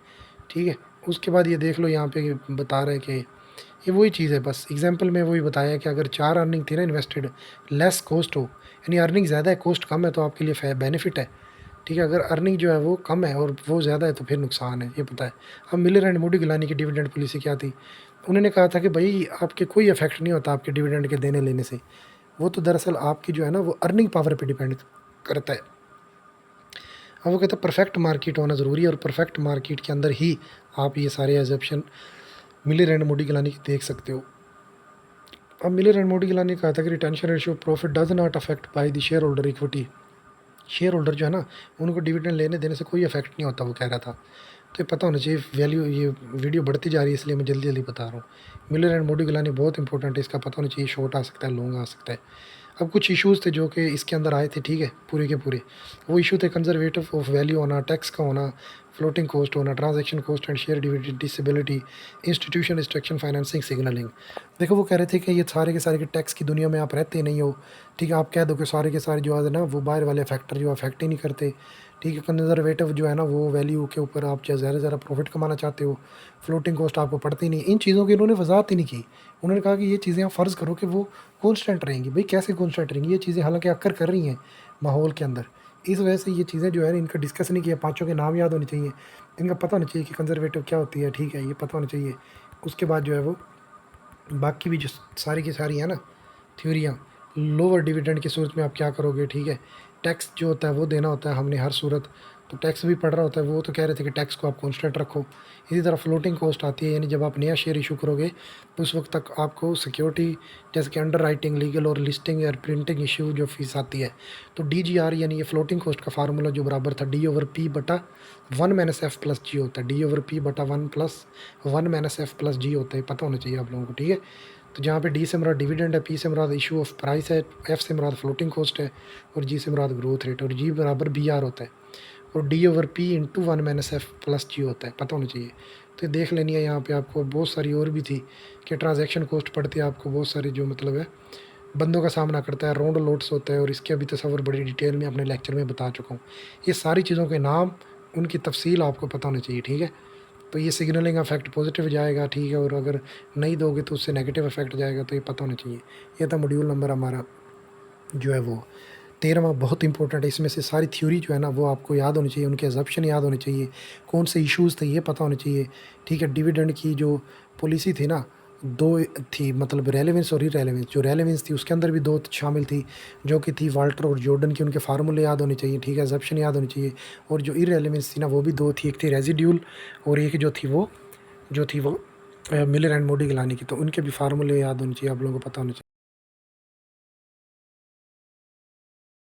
ठीक है। उसके बाद ये देख लो यहाँ पे बता रहे हैं कि ये वही चीज़ है, बस एग्जांपल में वही बताया कि अगर 4 अर्निंग थी ना इन्वेस्टेड, लेस कॉस्ट हो, यानी अर्निंग ज़्यादा है कॉस्ट कम है तो आपके लिए बेनिफिट है, ठीक है। अगर अर्निंग जो है वो कम है और वो ज़्यादा है तो फिर नुकसान है, ये पता है। अब मिलर एंड मूडी गिलानी की डिविडेंड पॉलिसी क्या थी, उन्होंने कहा था कि भाई आपके कोई इफेक्ट नहीं होता आपके डिविडेंड के देने लेने से, वो तो दरअसल आपकी जो है ना वो अर्निंग पावर पे डिपेंड करता है। अब वो कहता है परफेक्ट मार्केट होना ज़रूरी है और परफेक्ट मार्केट के अंदर ही आप ये सारे assumption Miller and Modigliani की देख सकते हो। अब मिलर एंड मूडी गिलानी ने कहा था कि retention ratio profit does not affect by the share holder equity, share holder जो है ना उनको डिविडेंड लेने देने से कोई इफेक्ट नहीं होता, वो कह रहा था। तो ये पता होना चाहिए, वैल्यू ये वीडियो बढ़ती जा रही है इसलिए मैं जल्दी जल्दी बता रहा हूँ। मिलर एंड मूडी गिलानी बहुत इंपॉर्टेंट है, इसका पता होना चाहिए, शॉर्ट आ सकता है लॉन्ग आ सकता है। अब कुछ इश्यूज़ थे जो कि इसके अंदर आए थे, ठीक है, पूरे के पूरे वो इशू थे, कंजर्वेटिव ऑफ वैल्यू होना, टैक्स का होना, फ्लोटिंग कॉस्ट होना, transaction cost and share disability, institution restriction, financing, signalling. देखो वो कह रहे थे कि ये सारे के सारे के टैक्स की दुनिया में आप रहते नहीं हो, ठीक है, आप कह दो कि सारे के सारे जो है ना वो बाहर वाले फैक्टर जो अफेक्ट ही नहीं करते, ठीक है। कंजर्वेटिव जो है ना वो वैल्यू के ऊपर आप चाहे ज़्यादा ज़्यादा प्रॉफिट कमाना चाहते हो, फ्लोटिंग कॉस्ट आपको पड़ती नहीं, इन चीज़ों की इन्होंने वजाहत ही नहीं की। उन्होंने कहा कि ये चीज़ें आप फ़र्ज़ करो कि वो कॉन्स्टेंट रहेंगी, भाई कैसे कॉन्स्टेंट रहेंगी, ये चीज़ें हालांकि अक्कर कर रही हैं माहौल के अंदर, इस वजह से ये चीज़ें जो है इनका डिस्कस नहीं किया, पाँचों के नाम याद होने चाहिए, इनका पता होना चाहिए कि कंजर्वेटिव क्या होती है, ठीक है, ये पता होना चाहिए। उसके बाद जो है वो बाकी भी जो सारी की सारी है ना थ्योरियाँ, लोअर डिविडेंड की सूरत में आप क्या करोगे, ठीक है, टैक्स जो होता है वो देना होता है हमने हर सूरत, तो टैक्स भी पड़ रहा होता है, वो तो कह रहे थे कि टैक्स को आप कांस्टेंट रखो। इसी तरह फ्लोटिंग कॉस्ट आती है, यानी जब आप नया शेयर इशू करोगे तो उस वक्त तक आपको सिक्योरिटी जैसे कि अंडर राइटिंग, लीगल और लिस्टिंग या प्रिंटिंग इशू जो फीस आती है, तो DGR यानी ये फ्लोटिंग कॉस्ट का फार्मूला जो बराबर था D/P/1-F+G होता है, D/P/1+1-F+G होता है, पता होना चाहिए आप लोगों को, ठीक है। तो जहाँ पे D से मुराद डिविडेंड है, P से मुराद इशू ऑफ प्राइस है, F से मुराद फ्लोटिंग कॉस्ट है और G से मुराद ग्रोथ रेट, और G बराबर BR होता है और D/P/1-F+G होता है, पता होना चाहिए। तो देख लेनी है, यहाँ पे आपको बहुत सारी और भी थी कि ट्रांजैक्शन कॉस्ट पड़ती है आपको, बहुत सारी जो मतलब है बंदों का सामना करता है, राउंड लोड्स होता है, और इसके अभी तस्वर बड़ी डिटेल में अपने लेक्चर में बता चुका हूँ। ये सारी चीज़ों के नाम, उनकी तफसील आपको पता होनी चाहिए, ठीक है। तो ये सिग्नलिंग इफेक्ट पॉजिटिव जाएगा, ठीक है, और अगर नहीं दोगे तो उससे नेगेटिव इफेक्ट जाएगा, तो ये पता होना चाहिए। ये था मॉड्यूल नंबर हमारा जो है वो 13वां, बहुत इंपॉर्टेंट है। इसमें से सारी थ्योरी जो है ना वो आपको याद होनी चाहिए, उनके एजप्शन याद होने चाहिए, कौन से इश्यूज़ थे ये पता होने चाहिए, ठीक है। डिविडेंड की जो पॉलिसी थी ना दो थी, मतलब रेलेवेंस और इरेलेवेंस। जो रेलेवेंस थी उसके अंदर भी दो शामिल थी, जो कि थी वाल्टर और जॉर्डन की, उनके फार्मूले याद होने चाहिए, ठीक है, एजम्पशन याद होनी चाहिए। और जो इरेलेवेंस थी ना वो भी दो थी, एक थी रेजिड्यूल और एक जो थी वो मिलर एंड मोडी गिलानी की, तो उनके भी फार्मूले याद होने चाहिए, आप लोगों को पता होना चाहिए।